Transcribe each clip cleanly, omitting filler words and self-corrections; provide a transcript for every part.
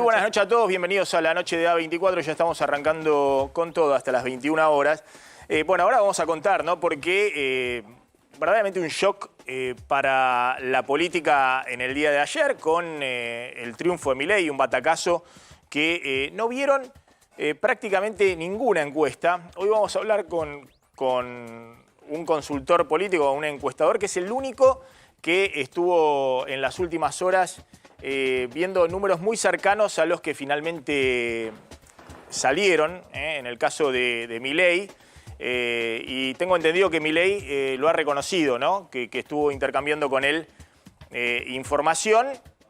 buenas noches a todos, bienvenidos a la noche de A24, ya estamos arrancando con todo hasta las 21 horas. Bueno, ahora vamos a contar, ¿no? Porque verdaderamente un shock para la política en el día de ayer con el triunfo de Milei, un batacazo que no vieron prácticamente ninguna encuesta. Hoy vamos a hablar con un consultor político, un encuestador, que es el único que estuvo en las últimas horas viendo números muy cercanos a los que finalmente salieron, en el caso de Milei. Y tengo entendido que Milei lo ha reconocido, ¿no? Que estuvo intercambiando con él información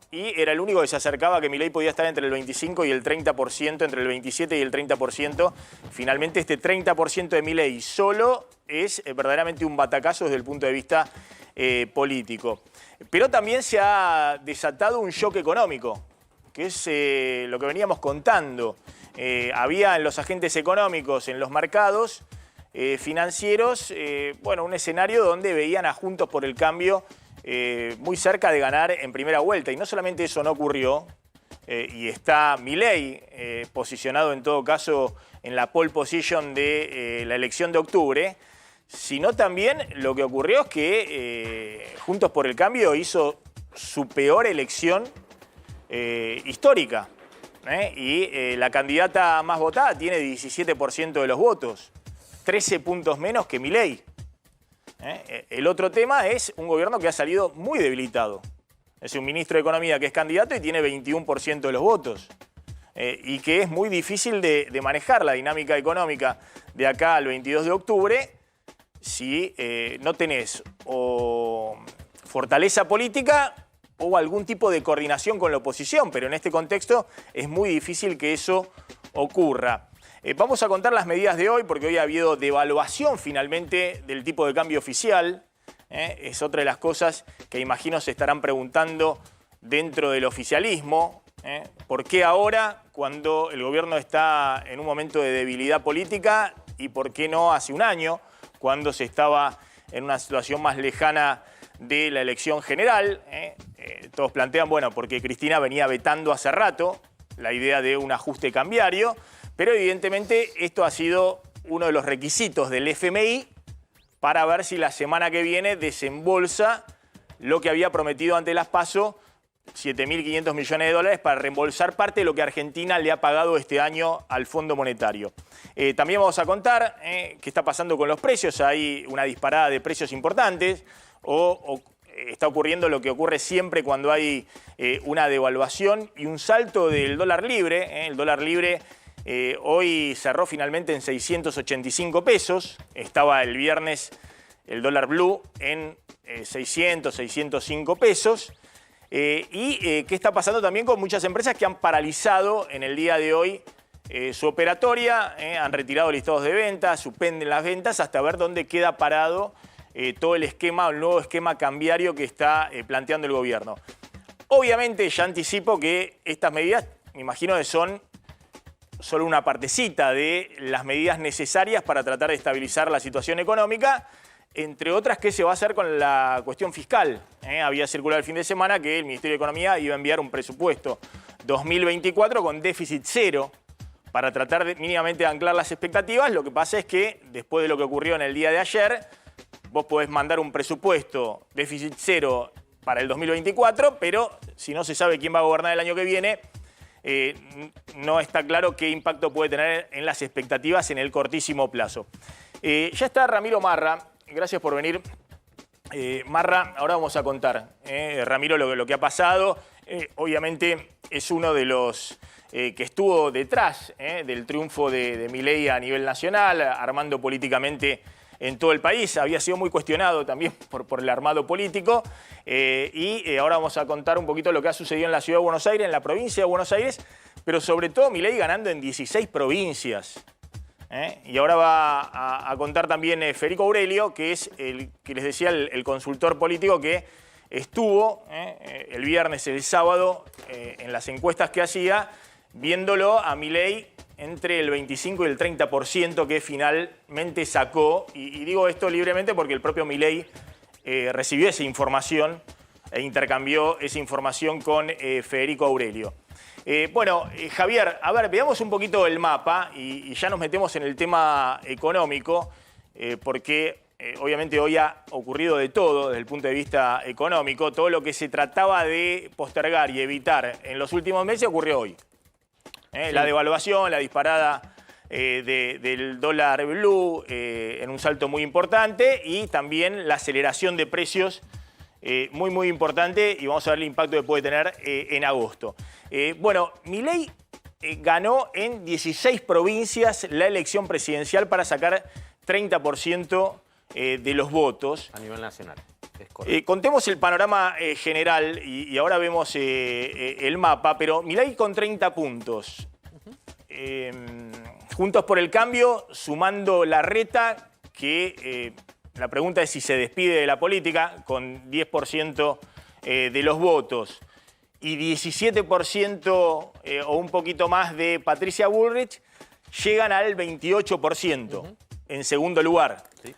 y era el único que se acercaba a que Milei podía estar entre el 25 y el 30%, entre el 27 y el 30%. Finalmente este 30% de Milei solo es verdaderamente un batacazo desde el punto de vista político. Pero también se ha desatado un shock económico, que es lo que veníamos contando. Había en los agentes económicos, en los mercados financieros, bueno, un escenario donde veían a Juntos por el Cambio muy cerca de ganar en primera vuelta. Y no solamente eso no ocurrió, y está Milei posicionado en todo caso en la pole position de la elección de octubre, sino también lo que ocurrió es que Juntos por el Cambio hizo su peor elección histórica. Y la candidata más votada tiene 17% de los votos, 13 puntos menos que Milei. El otro tema es un gobierno que ha salido muy debilitado. Es un ministro de Economía que es candidato y tiene 21% de los votos. Y que es muy difícil de manejar la dinámica económica de acá al 22 de octubre si no tenés o fortaleza política o algún tipo de coordinación con la oposición, pero en este contexto es muy difícil que eso ocurra. Vamos a contar las medidas de hoy porque hoy ha habido devaluación finalmente del tipo de cambio oficial. Es otra de las cosas que imagino se estarán preguntando dentro del oficialismo. ¿Por qué ahora cuando el gobierno está en un momento de debilidad política y por qué no hace un año cuando se estaba en una situación más lejana de la elección general? Todos plantean, bueno, porque Cristina venía vetando hace rato la idea de un ajuste cambiario, pero evidentemente esto ha sido uno de los requisitos del FMI para ver si la semana que viene desembolsa lo que había prometido ante las PASO, 7.500 millones de dólares para reembolsar parte de lo que Argentina le ha pagado este año al Fondo Monetario. También vamos a contar qué está pasando con los precios. Hay una disparada de precios importantes o está ocurriendo lo que ocurre siempre cuando hay una devaluación y un salto del dólar libre. El dólar libre hoy cerró finalmente en 685 pesos. Estaba el viernes el dólar blue en 600, 605 pesos. ¿Qué está pasando también con muchas empresas que han paralizado en el día de hoy su operatoria? Han retirado listados de ventas, suspenden las ventas hasta ver dónde queda parado todo el esquema, el nuevo esquema cambiario que está planteando el gobierno. Obviamente ya anticipo que estas medidas, me imagino que son solo una partecita de las medidas necesarias para tratar de estabilizar la situación económica, entre otras, ¿qué se va a hacer con la cuestión fiscal? Había circulado el fin de semana que el Ministerio de Economía iba a enviar un presupuesto 2024 con déficit cero para tratar de mínimamente anclar las expectativas. Lo que pasa es que después de lo que ocurrió en el día de ayer, vos podés mandar un presupuesto déficit cero para el 2024, pero si no se sabe quién va a gobernar el año que viene, no está claro qué impacto puede tener en las expectativas en el cortísimo plazo. Ya está Ramiro Marra. Gracias por venir. Marra, ahora vamos a contar, Ramiro, lo que ha pasado. Obviamente es uno de los que estuvo detrás del triunfo de Milei a nivel nacional, armando políticamente en todo el país. Había sido muy cuestionado también por el armado político. Ahora vamos a contar un poquito lo que ha sucedido en la ciudad de Buenos Aires, en la provincia de Buenos Aires, pero sobre todo Milei ganando en 16 provincias. Y ahora va a contar también Federico Aurelio, que es el que les decía, el consultor político que estuvo el viernes, el sábado, en las encuestas que hacía, viéndolo a Milei entre el 25 y el 30% que finalmente sacó. Y digo esto libremente porque el propio Milei recibió esa información e intercambió esa información con Federico Aurelio. Javier, a ver, veamos un poquito el mapa y ya nos metemos en el tema económico, porque obviamente hoy ha ocurrido de todo desde el punto de vista económico. Todo lo que se trataba de postergar y evitar en los últimos meses ocurrió hoy. Sí. La devaluación, la disparada del dólar blue en un salto muy importante y también la aceleración de precios muy importante, y vamos a ver el impacto que puede tener en agosto. Milei ganó en 16 provincias la elección presidencial para sacar 30% de los votos. A nivel nacional, es correcto. Contemos el panorama general y ahora vemos el mapa, pero Milei con 30 puntos. Juntos por el Cambio, sumando Larreta, que la pregunta es si se despide de la política, con 10% de los votos, y 17% o un poquito más de Patricia Bullrich, llegan al 28% en segundo lugar. Sí.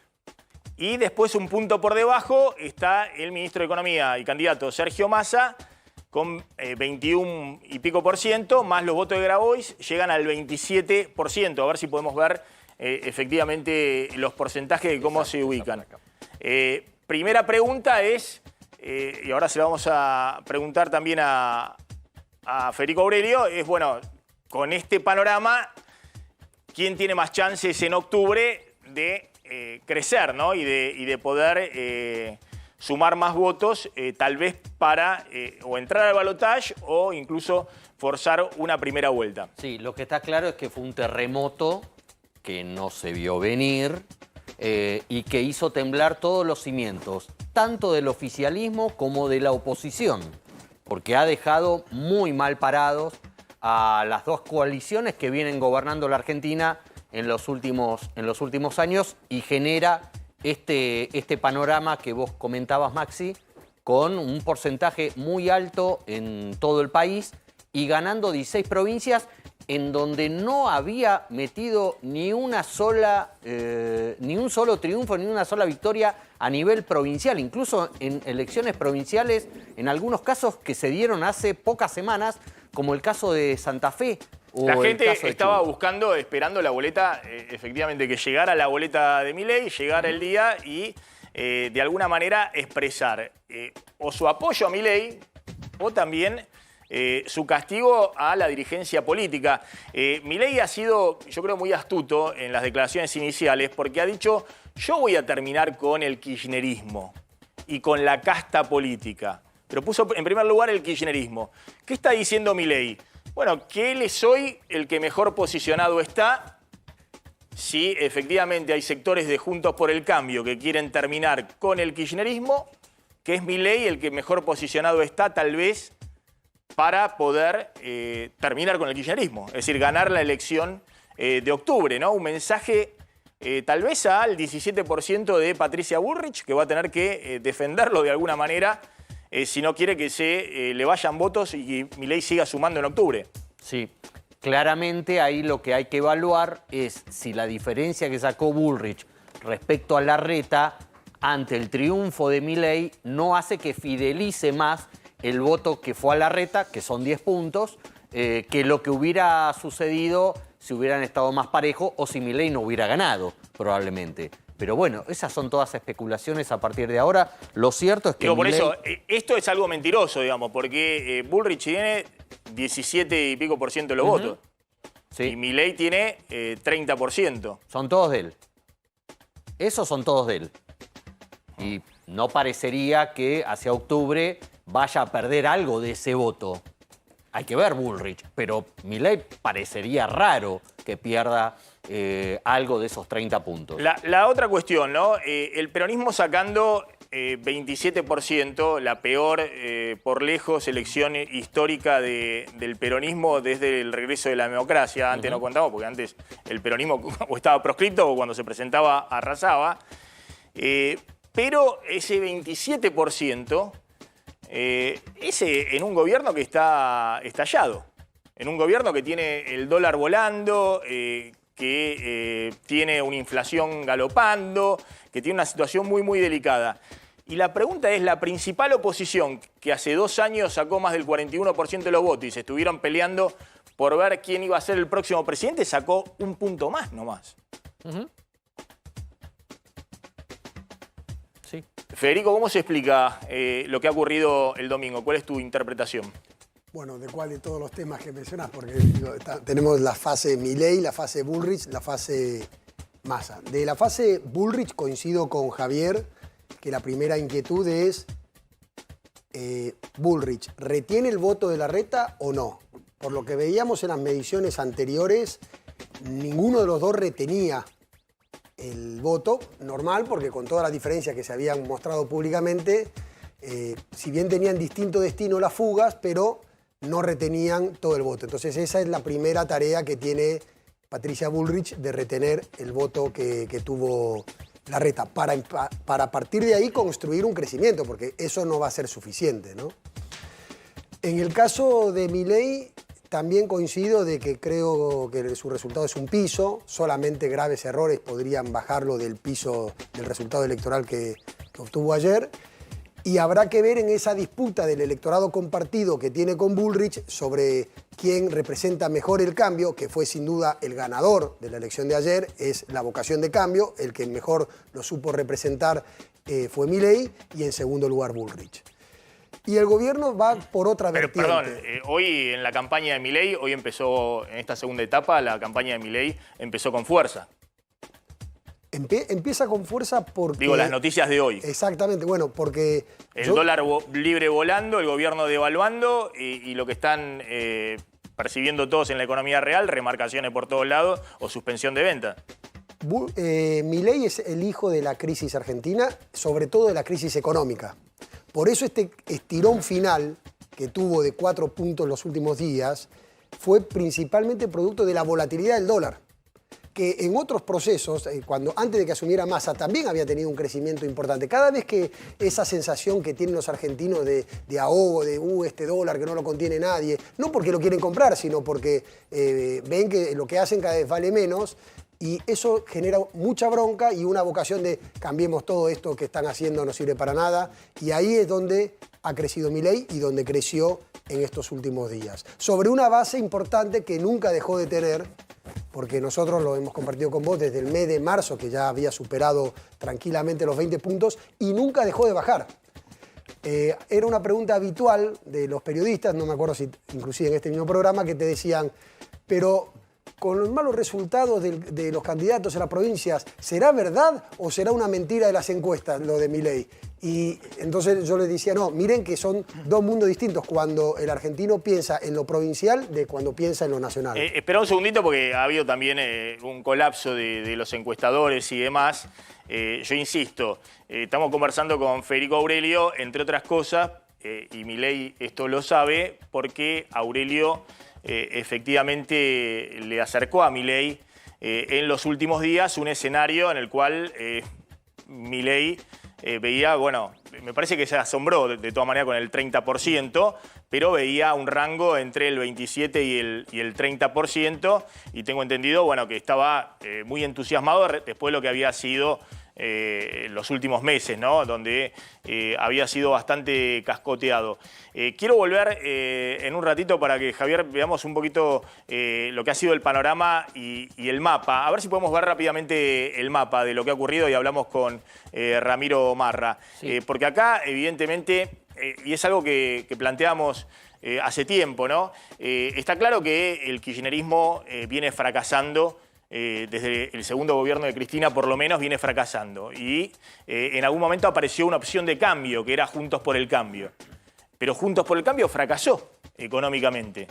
Y después, un punto por debajo, está el ministro de Economía y candidato Sergio Massa, con 21 y pico por ciento, más los votos de Grabois, llegan al 27%. A ver si podemos ver efectivamente los porcentajes de cómo se ubican. Primera pregunta es, y ahora se la vamos a preguntar también a Federico Aurelio, es bueno, con este panorama, ¿quién tiene más chances en octubre de crecer, ¿no? y de poder sumar más votos, tal vez para o entrar al balotaje o incluso forzar una primera vuelta? Sí, lo que está claro es que fue un terremoto que no se vio venir y que hizo temblar todos los cimientos, tanto del oficialismo como de la oposición, porque ha dejado muy mal parados a las dos coaliciones que vienen gobernando la Argentina en los últimos años y genera este panorama que vos comentabas, Maxi, con un porcentaje muy alto en todo el país y ganando 16 provincias en donde no había metido ni un solo triunfo, ni una sola victoria a nivel provincial, incluso en elecciones provinciales, en algunos casos que se dieron hace pocas semanas, como el caso de Santa Fe. La gente estaba buscando, esperando la boleta, efectivamente, que llegara la boleta de Milei, llegara el día y de alguna manera expresar o su apoyo a Milei o también su castigo a la dirigencia política. Milei ha sido, yo creo, muy astuto en las declaraciones iniciales porque ha dicho: yo voy a terminar con el kirchnerismo y con la casta política. Pero puso en primer lugar el kirchnerismo. ¿Qué está diciendo Milei? Bueno, que él es hoy el que mejor posicionado está. Si efectivamente hay sectores de Juntos por el Cambio que quieren terminar con el kirchnerismo, que es Milei el que mejor posicionado está tal vez para poder terminar con el kirchnerismo, es decir, ganar la elección de octubre, ¿no? Un mensaje tal vez al 17% de Patricia Bullrich, que va a tener que defenderlo de alguna manera si no quiere que se le vayan votos y Milei siga sumando en octubre. Sí, claramente ahí lo que hay que evaluar es si la diferencia que sacó Bullrich respecto a Larreta ante el triunfo de Milei no hace que fidelice más el voto que fue a Larreta, que son 10 puntos, que lo que hubiera sucedido si hubieran estado más parejos o si Milei no hubiera ganado, probablemente. Pero bueno, esas son todas especulaciones a partir de ahora. Lo cierto es que por eso, esto es algo mentiroso, digamos, porque Bullrich tiene 17 y pico por ciento de los votos. Sí. Y Milei tiene 30%. Son todos de él. Esos son todos de él. Y no parecería que hacia octubre vaya a perder algo de ese voto. Hay que ver Bullrich, pero Milei parecería raro que pierda algo de esos 30 puntos. La otra cuestión, ¿no? El peronismo sacando 27%, la peor por lejos elección histórica del peronismo desde el regreso de la democracia. Antes no contamos, porque antes el peronismo o estaba proscripto o cuando se presentaba arrasaba. Pero ese 27%... ese en un gobierno que está estallado, en un gobierno que tiene el dólar volando, que tiene una inflación galopando, que tiene una situación muy delicada. Y la pregunta es, la principal oposición, que hace 2 años sacó más del 41% de los votos y se estuvieron peleando por ver quién iba a ser el próximo presidente, sacó 1 punto más nomás. Sí. Federico, ¿cómo se explica lo que ha ocurrido el domingo? ¿Cuál es tu interpretación? Bueno, ¿de cuál de todos los temas que mencionás? Porque digo, tenemos la fase Milei, la fase Bullrich, la fase Massa. De la fase Bullrich coincido con Javier que la primera inquietud es Bullrich, ¿retiene el voto de Larreta o no? Por lo que veíamos en las mediciones anteriores, ninguno de los dos retenía el voto, normal, porque con todas las diferencias que se habían mostrado públicamente, si bien tenían distinto destino las fugas, pero no retenían todo el voto. Entonces esa es la primera tarea que tiene Patricia Bullrich, de retener el voto que tuvo Larreta, para a partir de ahí construir un crecimiento, porque eso no va a ser suficiente, ¿no? En el caso de Milei, también coincido de que creo que su resultado es un piso, solamente graves errores podrían bajarlo del piso del resultado electoral que obtuvo ayer. Y habrá que ver en esa disputa del electorado compartido que tiene con Bullrich sobre quién representa mejor el cambio, que fue sin duda el ganador de la elección de ayer, es la vocación de cambio, el que mejor lo supo representar fue Milei, y en segundo lugar Bullrich. Y el gobierno va por otra vertiente. Perdón, hoy en la campaña de Milei, hoy empezó, en esta segunda etapa, la campaña de Milei empezó con fuerza. Empieza con fuerza porque... Digo, las noticias de hoy. Exactamente, bueno, porque... El dólar libre volando, el gobierno devaluando y lo que están percibiendo todos en la economía real, remarcaciones por todos lados o suspensión de venta. Milei es el hijo de la crisis argentina, sobre todo de la crisis económica. Por eso este estirón final que tuvo de 4 puntos los últimos días fue principalmente producto de la volatilidad del dólar, que en otros procesos, antes de que asumiera Massa, también había tenido un crecimiento importante. Cada vez que esa sensación que tienen los argentinos de ahogo, de este dólar que no lo contiene nadie, no porque lo quieren comprar, sino porque ven que lo que hacen cada vez vale menos, y eso genera mucha bronca y una vocación de cambiemos todo esto que están haciendo, no sirve para nada. Y ahí es donde ha crecido Milei y donde creció en estos últimos días. Sobre una base importante que nunca dejó de tener, porque nosotros lo hemos compartido con vos desde el mes de marzo, que ya había superado tranquilamente los 20 puntos y nunca dejó de bajar. Era una pregunta habitual de los periodistas, no me acuerdo si inclusive en este mismo programa, que te decían, pero con los malos resultados de los candidatos en las provincias, ¿será verdad o será una mentira de las encuestas lo de Milei? Y entonces yo les decía, no, miren que son dos mundos distintos cuando el argentino piensa en lo provincial de cuando piensa en lo nacional. Espera un segundito porque ha habido también un colapso de los encuestadores y demás. Yo insisto, estamos conversando con Federico Aurelio, entre otras cosas, y Milei esto lo sabe, porque Aurelio efectivamente le acercó a Milei en los últimos días un escenario en el cual Milei veía, bueno, me parece que se asombró de todas maneras con el 30%, pero veía un rango entre el 27 y el 30%, y tengo entendido, bueno, que estaba muy entusiasmado después de lo que había sido los últimos meses, ¿no? Donde había sido bastante cascoteado. Quiero volver en un ratito para que, Javier, veamos un poquito lo que ha sido el panorama y el mapa. A ver si podemos ver rápidamente el mapa de lo que ha ocurrido y hablamos con Ramiro Marra. Sí. Porque acá, evidentemente, y es algo que planteamos hace tiempo, ¿no? Está claro que el kirchnerismo viene fracasando. Desde el segundo gobierno de Cristina, por lo menos, viene fracasando. Y en algún momento apareció una opción de cambio, que era Juntos por el Cambio. Pero Juntos por el Cambio fracasó económicamente.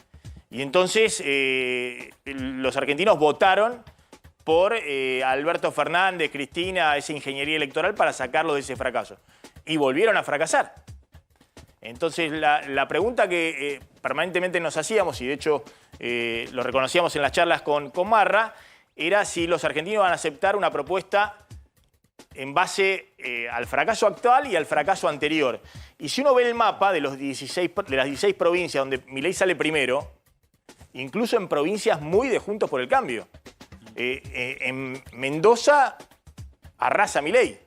Y entonces los argentinos votaron por Alberto Fernández, Cristina, esa ingeniería electoral para sacarlo de ese fracaso. Y volvieron a fracasar. Entonces la pregunta que permanentemente nos hacíamos, y de hecho lo reconocíamos en las charlas con Marra, era si los argentinos van a aceptar una propuesta en base al fracaso actual y al fracaso anterior. Y si uno ve el mapa de las 16 provincias donde Milei sale primero, incluso en provincias muy de Juntos por el Cambio. En Mendoza arrasa Milei.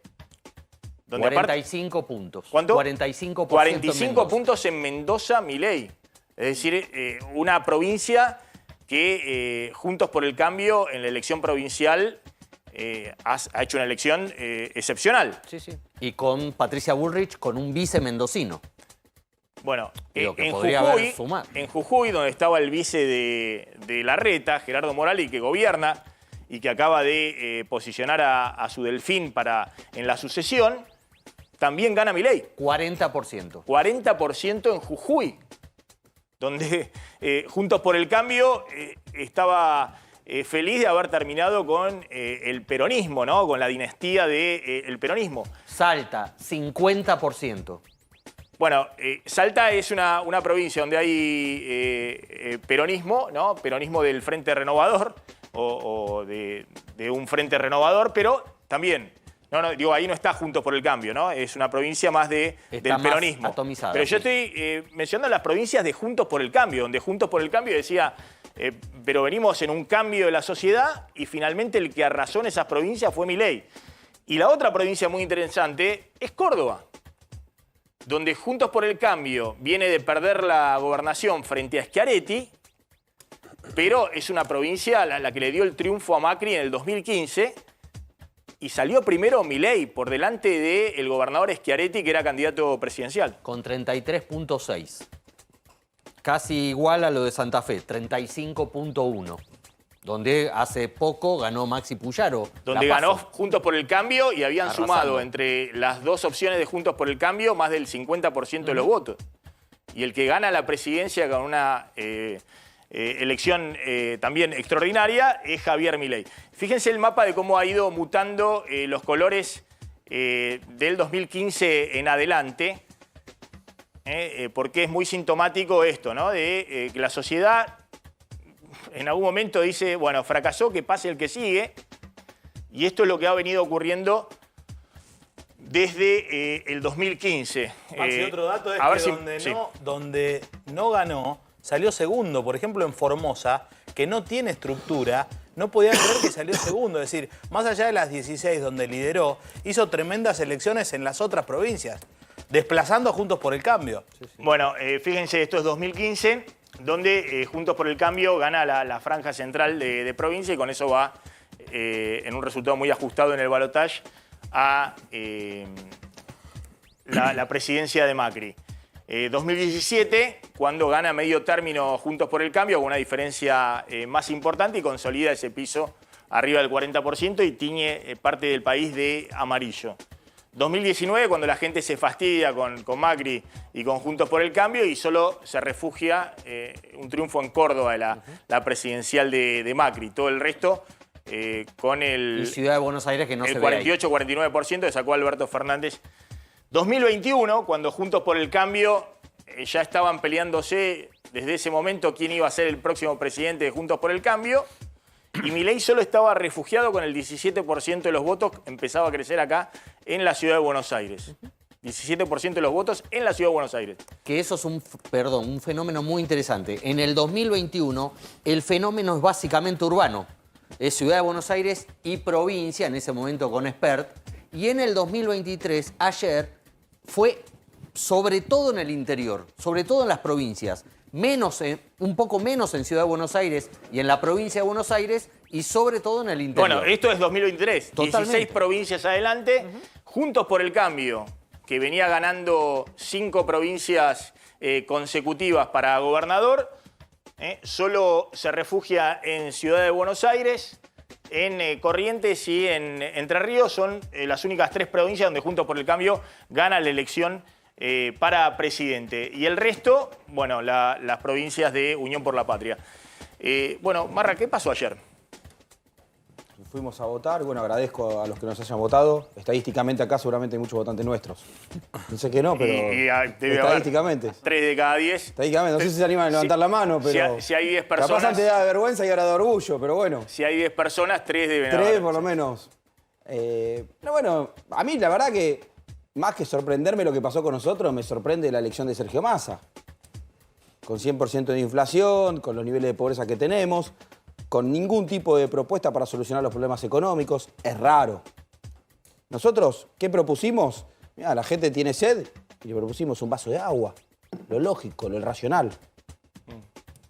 Donde 45 puntos. ¿Cuánto? 45% 45 en Mendoza. puntos en Mendoza, Milei. Es decir, una provincia que Juntos por el Cambio en la elección provincial ha hecho una elección excepcional. Sí, sí. Y con Patricia Bullrich, con un vice mendocino. Bueno, Digo, que podría haber sumado. en Jujuy, donde estaba el vice de Larreta, Gerardo Morales, que gobierna y que acaba de posicionar a su delfín en la sucesión, también gana Milei. 40%. 40% en Jujuy, donde Juntos por el Cambio estaba feliz de haber terminado con el peronismo, ¿no? Con la dinastía del peronismo. Salta, 50%. Bueno, Salta es una provincia donde hay peronismo, ¿no? Peronismo del Frente Renovador o de un Frente Renovador, pero también, digo, ahí no está Juntos por el Cambio, ¿no? Es una provincia más del peronismo. Más atomizada, pero yo sí. estoy mencionando las provincias de Juntos por el Cambio, donde Juntos por el Cambio decía, pero venimos en un cambio de la sociedad y finalmente el que arrasó en esas provincias fue Milei. Y la otra provincia muy interesante es Córdoba, donde Juntos por el Cambio viene de perder la gobernación frente a Schiaretti, pero es una provincia a la que le dio el triunfo a Macri en el 2015 y salió primero Milei por delante del gobernador Schiaretti, que era candidato presidencial. Con 33.6. Casi igual a lo de Santa Fe, 35.1. Donde hace poco ganó Maxi Puyaro. Donde la ganó PASO. Juntos por el Cambio y habían Arrasando. sumado entre las dos opciones de Juntos por el Cambio más del 50% de los votos. Y el que gana la presidencia con una elección también extraordinaria es Javier Milei. Fíjense el mapa de cómo ha ido mutando los colores del 2015 en adelante, porque es muy sintomático esto, ¿no? De que la sociedad en algún momento dice, bueno, fracasó, que pase el que sigue. Y esto es lo que ha venido ocurriendo desde el 2015. Maxi, otro dato es a ver que si- donde no ganó, salió segundo. Por ejemplo, en Formosa, que no tiene estructura, no podían creer que salió segundo. Es decir, más allá de las 16 donde lideró, hizo tremendas elecciones en las otras provincias, desplazando a Juntos por el Cambio. Bueno, fíjense, esto es 2015, donde Juntos por el Cambio gana la franja central de provincia y con eso va en un resultado muy ajustado en el balotaje a la presidencia de Macri. 2017, cuando gana medio término Juntos por el Cambio, con una diferencia más importante y consolida ese piso arriba del 40% y tiñe parte del país de amarillo. 2019, cuando la gente se fastidia con Macri y con Juntos por el Cambio y solo se refugia un triunfo en Córdoba de la presidencial de Macri. Todo el resto con Y el Ciudad de Buenos Aires, que no se ve ahí. 48-49% que sacó Alberto Fernández. 2021, cuando Juntos por el Cambio ya estaban peleándose desde ese momento quién iba a ser el próximo presidente de Juntos por el Cambio, y Milei solo estaba refugiado con el 17% de los votos, empezaba a crecer acá en la Ciudad de Buenos Aires. 17% de los votos en la Ciudad de Buenos Aires. Que eso es un fenómeno muy interesante. En el 2021, el fenómeno es básicamente urbano. Es Ciudad de Buenos Aires y provincia, en ese momento con Expert. Y en el 2023, ayer, fue sobre todo en el interior, sobre todo en las provincias. Un poco menos en Ciudad de Buenos Aires y en la provincia de Buenos Aires y sobre todo en el interior. Bueno, esto es 2023. Totalmente. 16 provincias adelante. Juntos por el Cambio, que venía ganando 5 provincias consecutivas para gobernador, solo se refugia en Ciudad de Buenos Aires, en Corrientes y en Entre Ríos. Son las únicas 3 provincias donde Juntos por el Cambio gana la elección para presidente. Y el resto, bueno, las provincias de Unión por la Patria. Bueno, Marra, ¿qué pasó ayer? Fuimos a votar, bueno, agradezco a los que nos hayan votado. Estadísticamente acá seguramente hay muchos votantes nuestros. No sé que no, pero Debe haber estadísticamente. 3 de cada 10. Estadísticamente, no sé si se animan a levantar la mano, pero... Si hay 10 personas... Capaz antes da vergüenza y ahora da orgullo, pero bueno. Si hay 10 personas, 3 deben haber. 3 por lo menos. No, bueno, a mí la verdad que más que sorprenderme lo que pasó con nosotros, me sorprende la elección de Sergio Massa. Con 100% de inflación, con los niveles de pobreza que tenemos, con ningún tipo de propuesta para solucionar los problemas económicos. Es raro. Nosotros, ¿qué propusimos? Mirá, la gente tiene sed y le propusimos un vaso de agua. Lo lógico, lo racional.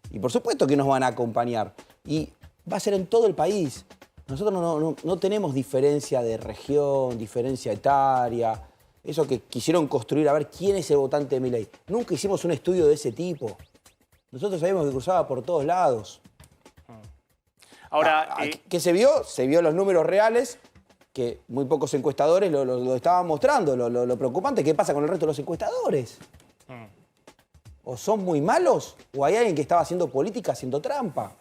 Y por supuesto que nos van a acompañar. Y va a ser en todo el país. Nosotros no tenemos diferencia de región, diferencia etaria. Eso que quisieron construir, a ver quién es el votante de Milei. Nunca hicimos un estudio de ese tipo. Nosotros sabíamos que cruzaba por todos lados. Ahora, ¿qué se vio? Se vio los números reales, que muy pocos encuestadores lo estaban mostrando. Lo preocupante, ¿qué pasa con el resto de los encuestadores? O son muy malos, o hay alguien que estaba haciendo política haciendo trampa.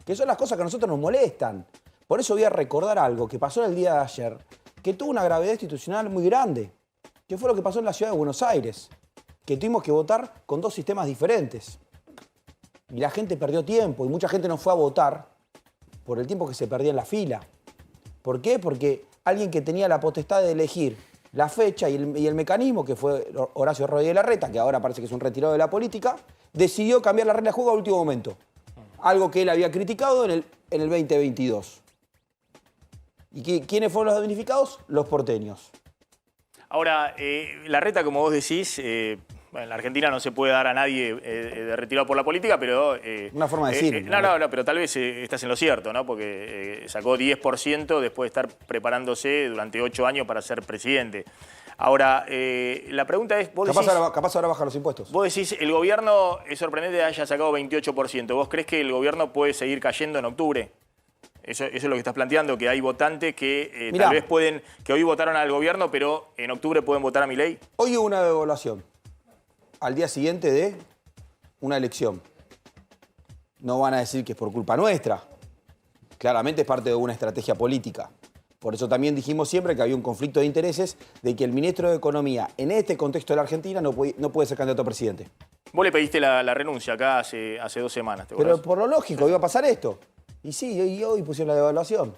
Que son las cosas que a nosotros nos molestan. Por eso voy a recordar algo que pasó el día de ayer, que tuvo una gravedad institucional muy grande, que fue lo que pasó en la ciudad de Buenos Aires, que tuvimos que votar con dos sistemas diferentes. Y la gente perdió tiempo, y mucha gente no fue a votar por el tiempo que se perdía en la fila. ¿Por qué? Porque alguien que tenía la potestad de elegir la fecha y el mecanismo, que fue Horacio Rodríguez Larreta, que ahora parece que es un retirado de la política, decidió cambiar la regla de juego a último momento. Algo que él había criticado en el 2022. ¿Y quiénes fueron los damnificados? Los porteños. ahora, Larreta, como vos decís, bueno, en la Argentina no se puede dar a nadie de retirado por la política, pero... Una forma de decir. No, pero tal vez estás en lo cierto, ¿no? Porque sacó 10% después de estar preparándose durante 8 años para ser presidente. Ahora, la pregunta es... Capaz ahora baja los impuestos. Vos decís, el gobierno, es sorprendente que haya sacado 28%. ¿Vos crees que el gobierno puede seguir cayendo en octubre? Eso es lo que estás planteando, que hay votantes que tal vez pueden... que hoy votaron al gobierno, pero en octubre pueden votar a Milei. Hoy hubo una devaluación. Al día siguiente de una elección. No van a decir que es por culpa nuestra. Claramente es parte de una estrategia política. Por eso también dijimos siempre que había un conflicto de intereses de que el ministro de Economía, en este contexto de la Argentina, no puede ser candidato a presidente. Vos le pediste la renuncia acá hace 2 semanas, ¿te acordás? Pero por lo lógico, iba a pasar esto. Y sí, hoy pusieron la devaluación.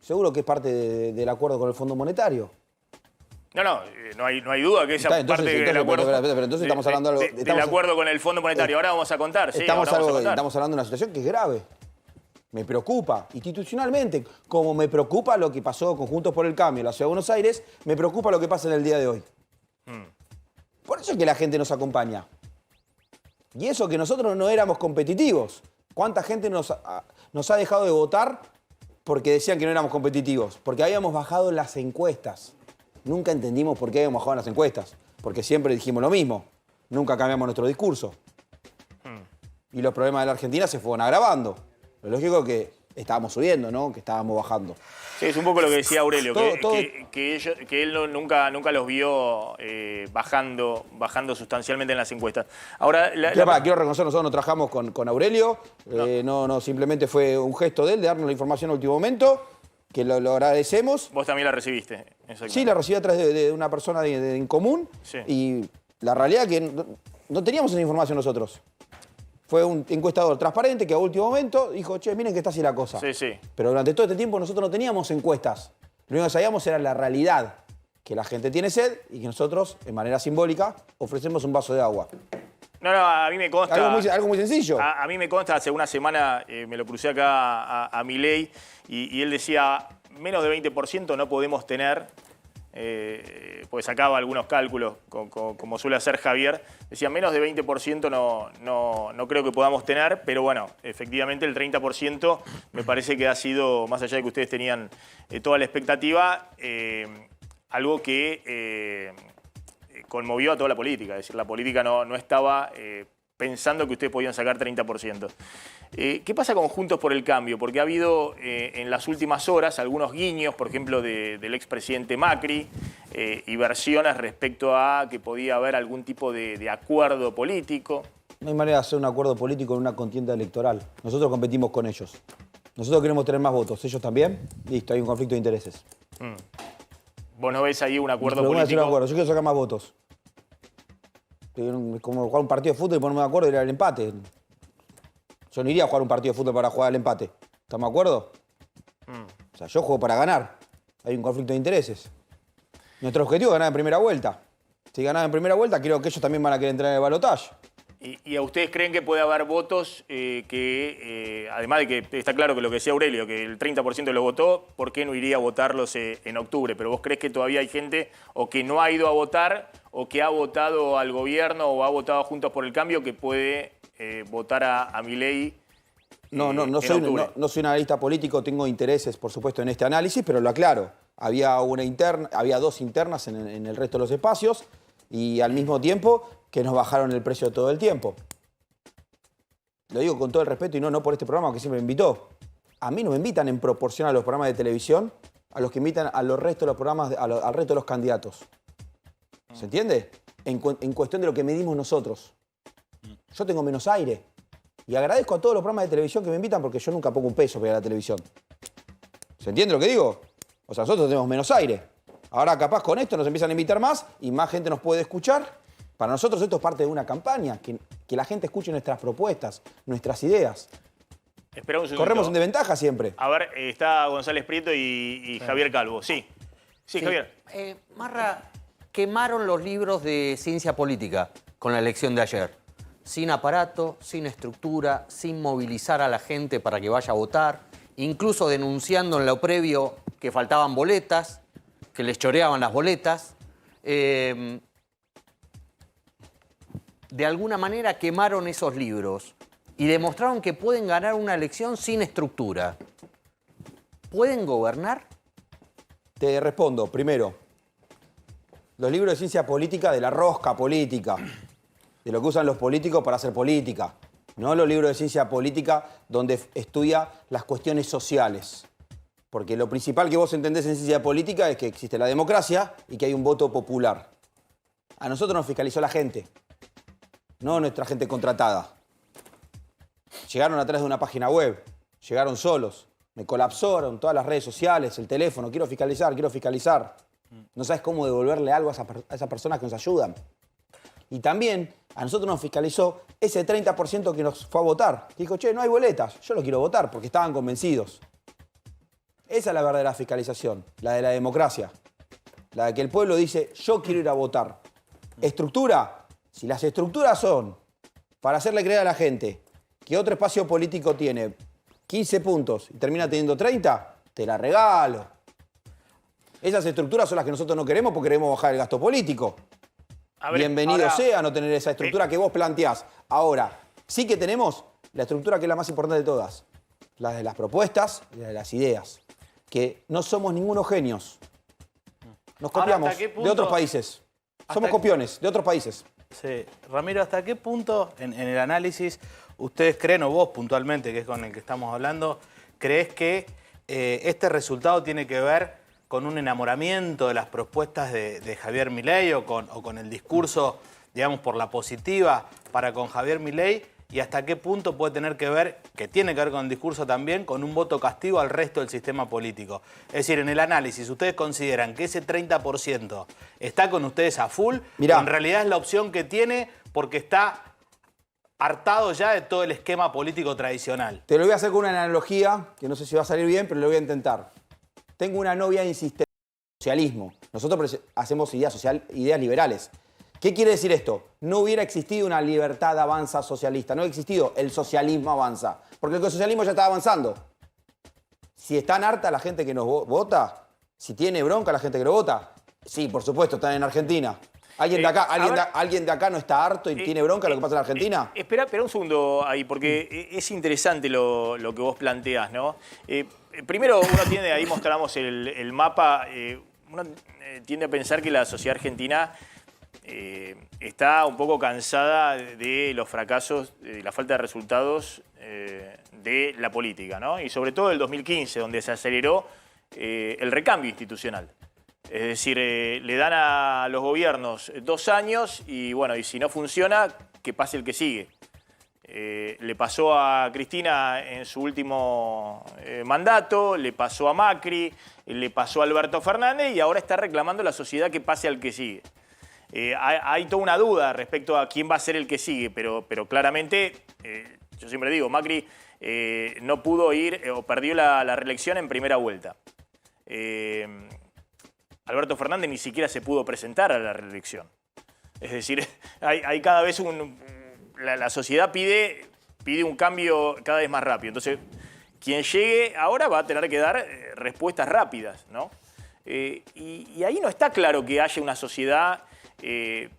Seguro que es parte del acuerdo con el Fondo Monetario. No hay duda que esa parte del acuerdo... Pero entonces estamos hablando de algo... del acuerdo con el Fondo Monetario. Ahora vamos a contar, sí. Estamos hablando de una situación que es grave. Me preocupa, institucionalmente, como me preocupa lo que pasó con Juntos por el Cambio en la Ciudad de Buenos Aires, me preocupa lo que pasa en el día de hoy. Por eso es que la gente nos acompaña. Y eso que nosotros no éramos competitivos. ¿Cuánta gente nos ha dejado de votar porque decían que no éramos competitivos? Porque habíamos bajado en las encuestas. Nunca entendimos por qué habíamos bajado en las encuestas. Porque siempre dijimos lo mismo. Nunca cambiamos nuestro discurso. Y los problemas de la Argentina se fueron agravando. Lo lógico es que estábamos subiendo, ¿no? Que estábamos bajando. Sí, es un poco lo que decía Aurelio, que él nunca los vio bajando sustancialmente en las encuestas. Ahora, quiero reconocer, nosotros no trabajamos con Aurelio, no, simplemente fue un gesto de él, de darnos la información al último momento, que lo agradecemos. Vos también la recibiste. Sí, la recibí a través de una persona en común, sí. Y la realidad es que no teníamos esa información nosotros. Fue un encuestador transparente que a último momento dijo, che, miren que está así la cosa. Sí. Pero durante todo este tiempo nosotros no teníamos encuestas. Lo único que sabíamos era la realidad, que la gente tiene sed y que nosotros, de manera simbólica, ofrecemos un vaso de agua. No, a mí me consta... Algo muy sencillo. A mí me consta, hace una semana me lo crucé acá a Milei y él decía, menos de 20% no podemos tener... pues sacaba algunos cálculos, como suele hacer Javier, decía menos de 20% no creo que podamos tener, pero bueno, efectivamente el 30% me parece que ha sido, más allá de que ustedes tenían toda la expectativa, algo que conmovió a toda la política, es decir, la política no estaba pensando que ustedes podían sacar 30%. ¿Qué pasa con Juntos por el Cambio? Porque ha habido en las últimas horas algunos guiños, por ejemplo, del expresidente Macri, y versiones respecto a que podía haber algún tipo de acuerdo político. No hay manera de hacer un acuerdo político en una contienda electoral. Nosotros competimos con ellos. Nosotros queremos tener más votos. ¿Ellos también? Listo, hay un conflicto de intereses. ¿Vos no ves ahí un acuerdo político? político? Un acuerdo. Yo quiero sacar más votos. Es como jugar un partido de fútbol y ponerme de acuerdo y ir al empate. Yo no iría a jugar un partido de fútbol para jugar al empate. ¿Estamos de acuerdo? O sea, yo juego para ganar. Hay un conflicto de intereses. Nuestro objetivo es ganar en primera vuelta. Si ganan en primera vuelta, creo que ellos también van a querer entrar en el balotaje. ¿Y a ustedes creen que puede haber votos además de que está claro que lo que decía Aurelio, que el 30% lo votó, ¿por qué no iría a votarlos en octubre? Pero vos crees que todavía hay gente o que no ha ido a votar o que ha votado al gobierno o ha votado Juntos por el Cambio que puede votar a Milei No en soy octubre? no soy un analista político, tengo intereses, por supuesto, en este análisis, pero lo aclaro. Había dos internas en el resto de los espacios y al mismo tiempo que nos bajaron el precio todo el tiempo. Lo digo con todo el respeto y no por este programa que siempre me invitó. A mí no me invitan en proporción a los programas de televisión a los que invitan a los restos de los programas, al resto de los candidatos. ¿Se entiende? En cuestión de lo que medimos nosotros. Yo tengo menos aire. Y agradezco a todos los programas de televisión que me invitan porque yo nunca pongo un peso para ir a la televisión. ¿Se entiende lo que digo? O sea, nosotros tenemos menos aire. Ahora capaz con esto nos empiezan a invitar más y más gente nos puede escuchar. Para nosotros esto es parte de una campaña, que la gente escuche nuestras propuestas, nuestras ideas. Espera un segundito. Corremos en desventaja siempre. A ver, está González Prieto y Javier Calvo. Sí, Javier. Marra, quemaron los libros de ciencia política con la elección de ayer. Sin aparato, sin estructura, sin movilizar a la gente para que vaya a votar, incluso denunciando en lo previo que faltaban boletas, que les choreaban las boletas. De alguna manera quemaron esos libros y demostraron que pueden ganar una elección sin estructura. ¿Pueden gobernar? Te respondo, primero, los libros de ciencia política, de la rosca política, de lo que usan los políticos para hacer política, no los libros de ciencia política donde estudia las cuestiones sociales. Porque lo principal que vos entendés en ciencia política es que existe la democracia y que hay un voto popular. A nosotros nos fiscalizó la gente, no nuestra gente contratada. Llegaron a través de una página web, llegaron solos, me colapsaron todas las redes sociales, el teléfono, quiero fiscalizar. No sabes cómo devolverle algo a esas personas que nos ayudan. Y también a nosotros nos fiscalizó ese 30% que nos fue a votar. Que dijo, che, no hay boletas, yo lo quiero votar porque estaban convencidos. Esa es la verdadera fiscalización, la de la democracia. La de que el pueblo dice, yo quiero ir a votar. Estructura. Si las estructuras son para hacerle creer a la gente que otro espacio político tiene 15 puntos y termina teniendo 30, te la regalo. Esas estructuras son las que nosotros no queremos porque queremos bajar el gasto político. Bienvenido sea no tener esa estructura que vos planteás. Ahora, sí que tenemos la estructura que es la más importante de todas. La de las propuestas y la de las ideas. Que no somos ningunos genios. Nos copiamos de otros países. Somos copiones de otros países. Sí. Ramiro, ¿hasta qué punto en el análisis ustedes creen, o vos puntualmente, que es con el que estamos hablando, crees que este resultado tiene que ver con un enamoramiento de las propuestas de Javier Milei o con el discurso, digamos, por la positiva para con Javier Milei? ¿Y hasta qué punto puede tener que ver, que tiene que ver con el discurso también, con un voto castigo al resto del sistema político? Es decir, en el análisis, ¿ustedes consideran que ese 30% está con ustedes a full? Mirá. ¿O en realidad es la opción que tiene porque está hartado ya de todo el esquema político tradicional? Te lo voy a hacer con una analogía, que no sé si va a salir bien, pero lo voy a intentar. Tengo una novia insistente en el socialismo. Nosotros hacemos ideas liberales. ¿Qué quiere decir esto? No hubiera existido una libertad avanza socialista, no ha existido el socialismo avanza, porque el socialismo ya está avanzando. Si están harta la gente que nos vota, si tiene bronca la gente que nos vota, sí, por supuesto, están en Argentina. ¿Alguien de acá no está harto y tiene bronca lo que pasa en Argentina? Espera un segundo ahí, porque es interesante lo que vos planteás, ¿no? Primero, uno tiende, ahí mostramos el mapa, uno tiende a pensar que la sociedad argentina está un poco cansada de los fracasos, de la falta de resultados de la política, ¿no? Y sobre todo el 2015, donde se aceleró el recambio institucional. Es decir, le dan a los gobiernos 2 años y bueno, y si no funciona, que pase el que sigue. Le pasó a Cristina en su último mandato, le pasó a Macri, le pasó a Alberto Fernández y ahora está reclamando la sociedad que pase al que sigue. Hay toda una duda respecto a quién va a ser el que sigue, pero claramente, yo siempre digo, Macri no pudo ir o perdió la reelección en primera vuelta. Alberto Fernández ni siquiera se pudo presentar a la reelección. Es decir, hay cada vez la sociedad pide un cambio cada vez más rápido. Entonces, quien llegue ahora va a tener que dar respuestas rápidas, ¿no? Y ahí no está claro que haya una sociedad de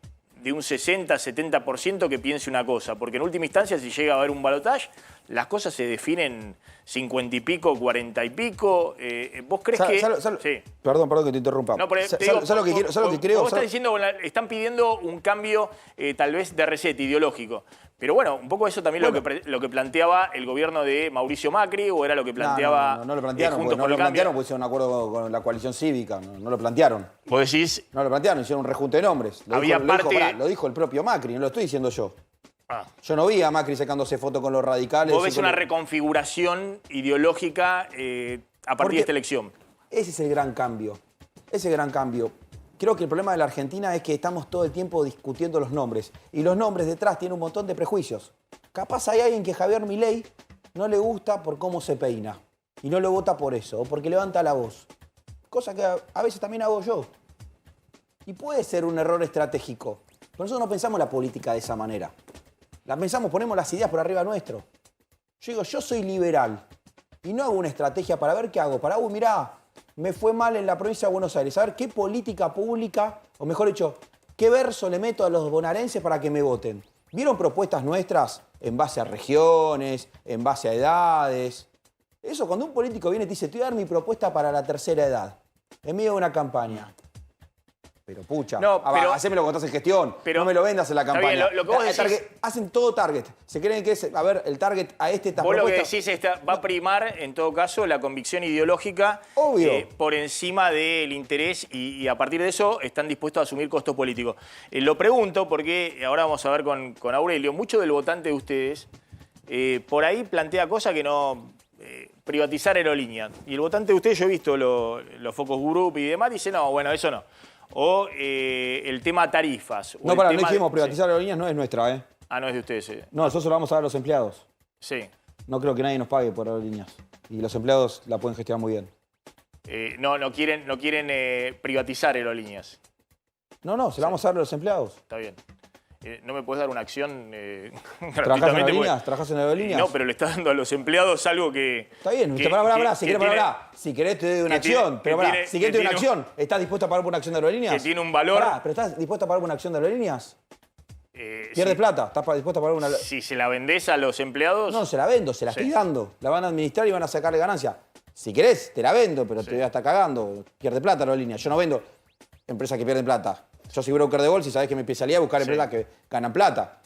un 60-70% que piense una cosa, porque en última instancia, si llega a haber un balotaje, las cosas se definen 50 y pico, 40 y pico. ¿Vos crees que...? Sí. Perdón que te interrumpa. No, pero ¿Sabes lo que creo? Vos estás diciendo, están pidiendo un cambio tal vez de reset ideológico. Pero bueno, un poco eso también lo que planteaba el gobierno de Mauricio Macri, o era lo que planteaba No lo plantearon, Juntos no por lo el Cambio. plantearon porque hicieron un acuerdo con la coalición cívica, no lo plantearon. Vos decís... No lo plantearon, hicieron un rejunte de nombres. Lo dijo el propio Macri, no lo estoy diciendo yo. Yo no vi a Macri sacándose foto con los radicales. Vos ves una reconfiguración ideológica a partir de esta elección. Ese es el gran cambio. Ese gran cambio. Creo que el problema de la Argentina es que estamos todo el tiempo discutiendo los nombres. Y los nombres detrás tienen un montón de prejuicios. Capaz hay alguien que Javier Milei no le gusta por cómo se peina. Y no lo vota por eso, o porque levanta la voz. Cosa que a veces también hago yo. Y puede ser un error estratégico. Pero nosotros no pensamos la política de esa manera. La pensamos, ponemos las ideas por arriba nuestro. Yo digo, yo soy liberal. Y no hago una estrategia para ver qué hago. Para, mirá, me fue mal en la provincia de Buenos Aires. A ver qué política pública, o mejor dicho, qué verso le meto a los bonaerenses para que me voten. ¿Vieron propuestas nuestras en base a regiones, en base a edades? Eso, cuando un político viene y te dice, te voy a dar mi propuesta para la tercera edad, en medio de una campaña. Pero pucha, hacémelo cuando estás en gestión, no me lo vendas en la campaña. Bien, lo que vos decís, hacen todo target. Se creen que es, el target a esta vos propuesta. Lo que decís es va a primar, en todo caso, la convicción ideológica por encima del interés y a partir de eso están dispuestos a asumir costos políticos. Lo pregunto porque ahora vamos a ver con Aurelio, mucho del votante de ustedes por ahí plantea cosas que no... privatizar aerolíneas. Y el votante de ustedes, yo he visto los focus group y demás, dice, no, bueno, eso no. O el tema tarifas. No, no dijimos privatizar aerolíneas, no es nuestra, ¿eh? Ah, no es de ustedes. No, nosotros lo vamos a dar a los empleados. Sí. No creo que nadie nos pague por aerolíneas. Y los empleados la pueden gestionar muy bien. No quieren privatizar aerolíneas. No, se la vamos a dar a los empleados. Está bien. ¿No me puedes dar una acción ¿Trabajás en aerolíneas? ¿Trabajás en aerolíneas? No, pero le está dando a los empleados algo que... Está bien, si querés te doy una acción. Pero si querés te doy una acción, ¿estás dispuesto a pagar por una acción de aerolíneas? Que tiene un valor... ¿Pero estás dispuesto a pagar por una acción de aerolíneas? ¿Pierdes plata? ¿Estás dispuesto a pagar una...? Si se la vendés a los empleados... No, se la vendo, se la estoy dando. La van a administrar y van a sacarle ganancia. Si querés, te la vendo, pero te voy a estar cagando. Pierde plata aerolíneas. Yo no vendo empresas que pierden plata. Yo soy broker de bolsa y sabés que mi especialidad es buscar empresas que ganan plata.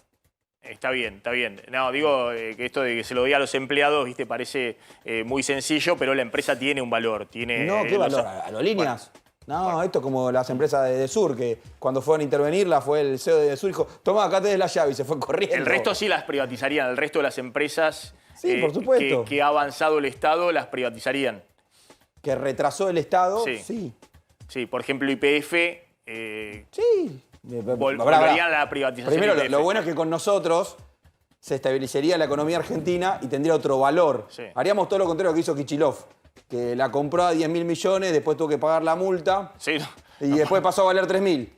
Está bien, está bien. No, digo que esto de que se lo dé a los empleados, viste, parece muy sencillo, pero la empresa tiene un valor. No, ¿qué valor? ¿Aerolíneas? Bueno. No, esto es como las empresas de Sur, que cuando fueron a intervenirla fue el CEO de Sur y dijo, tomá, acá tenés la llave y se fue corriendo. El resto sí las privatizarían, el resto de las empresas por supuesto. Que ha avanzado el Estado las privatizarían. Que retrasó el Estado, sí. Sí, por ejemplo, YPF... sí. Volverían a la privatización. Primero, lo bueno es que con nosotros se estabilizaría la economía argentina y tendría otro valor. Sí. Haríamos todo lo contrario que hizo Kicillof, que la compró a 10.000 millones, después tuvo que pagar la multa y después pasó a valer 3.000.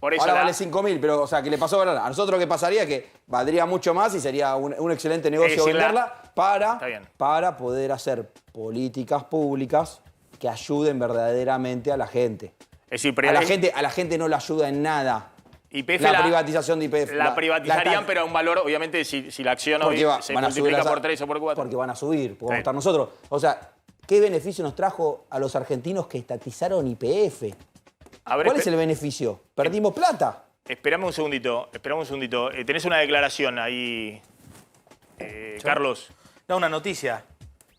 Ahora vale 5.000, pero o sea, que le pasó a valer. A nosotros lo que pasaría es que valdría mucho más y sería un excelente negocio venderla para poder hacer políticas públicas que ayuden verdaderamente a la gente. Es decir, a la gente no le ayuda en nada. YPF la privatización de YPF. La privatizarían, pero a un valor, obviamente, si la acción hoy se multiplica por 3 o por 4. Porque van a subir, podemos estar nosotros. O sea, ¿qué beneficio nos trajo a los argentinos que estatizaron YPF? ¿Cuál es el beneficio? Perdimos plata. Esperame un segundito. Tenés una declaración ahí, Carlos. No, una noticia,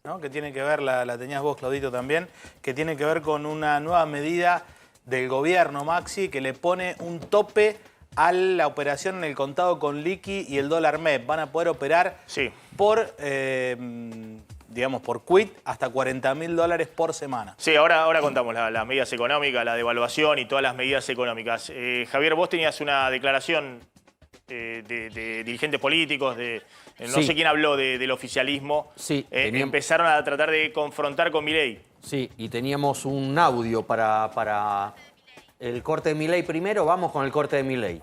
¿no? Que tiene que ver, la tenías vos, Claudito, también, que tiene que ver con una nueva medida del gobierno, Maxi, que le pone un tope a la operación en el contado con liqui y el dólar MEP. Van a poder operar por, digamos, por quit hasta $40.000 por semana. Sí, ahora contamos las medidas económicas, la devaluación y todas las medidas económicas. Javier, vos tenías una declaración de dirigentes políticos, no sé quién habló del oficialismo. Sí, empezaron a tratar de confrontar con Milei. Sí, y teníamos un audio para el corte de Milei primero. Vamos con el corte de Milei.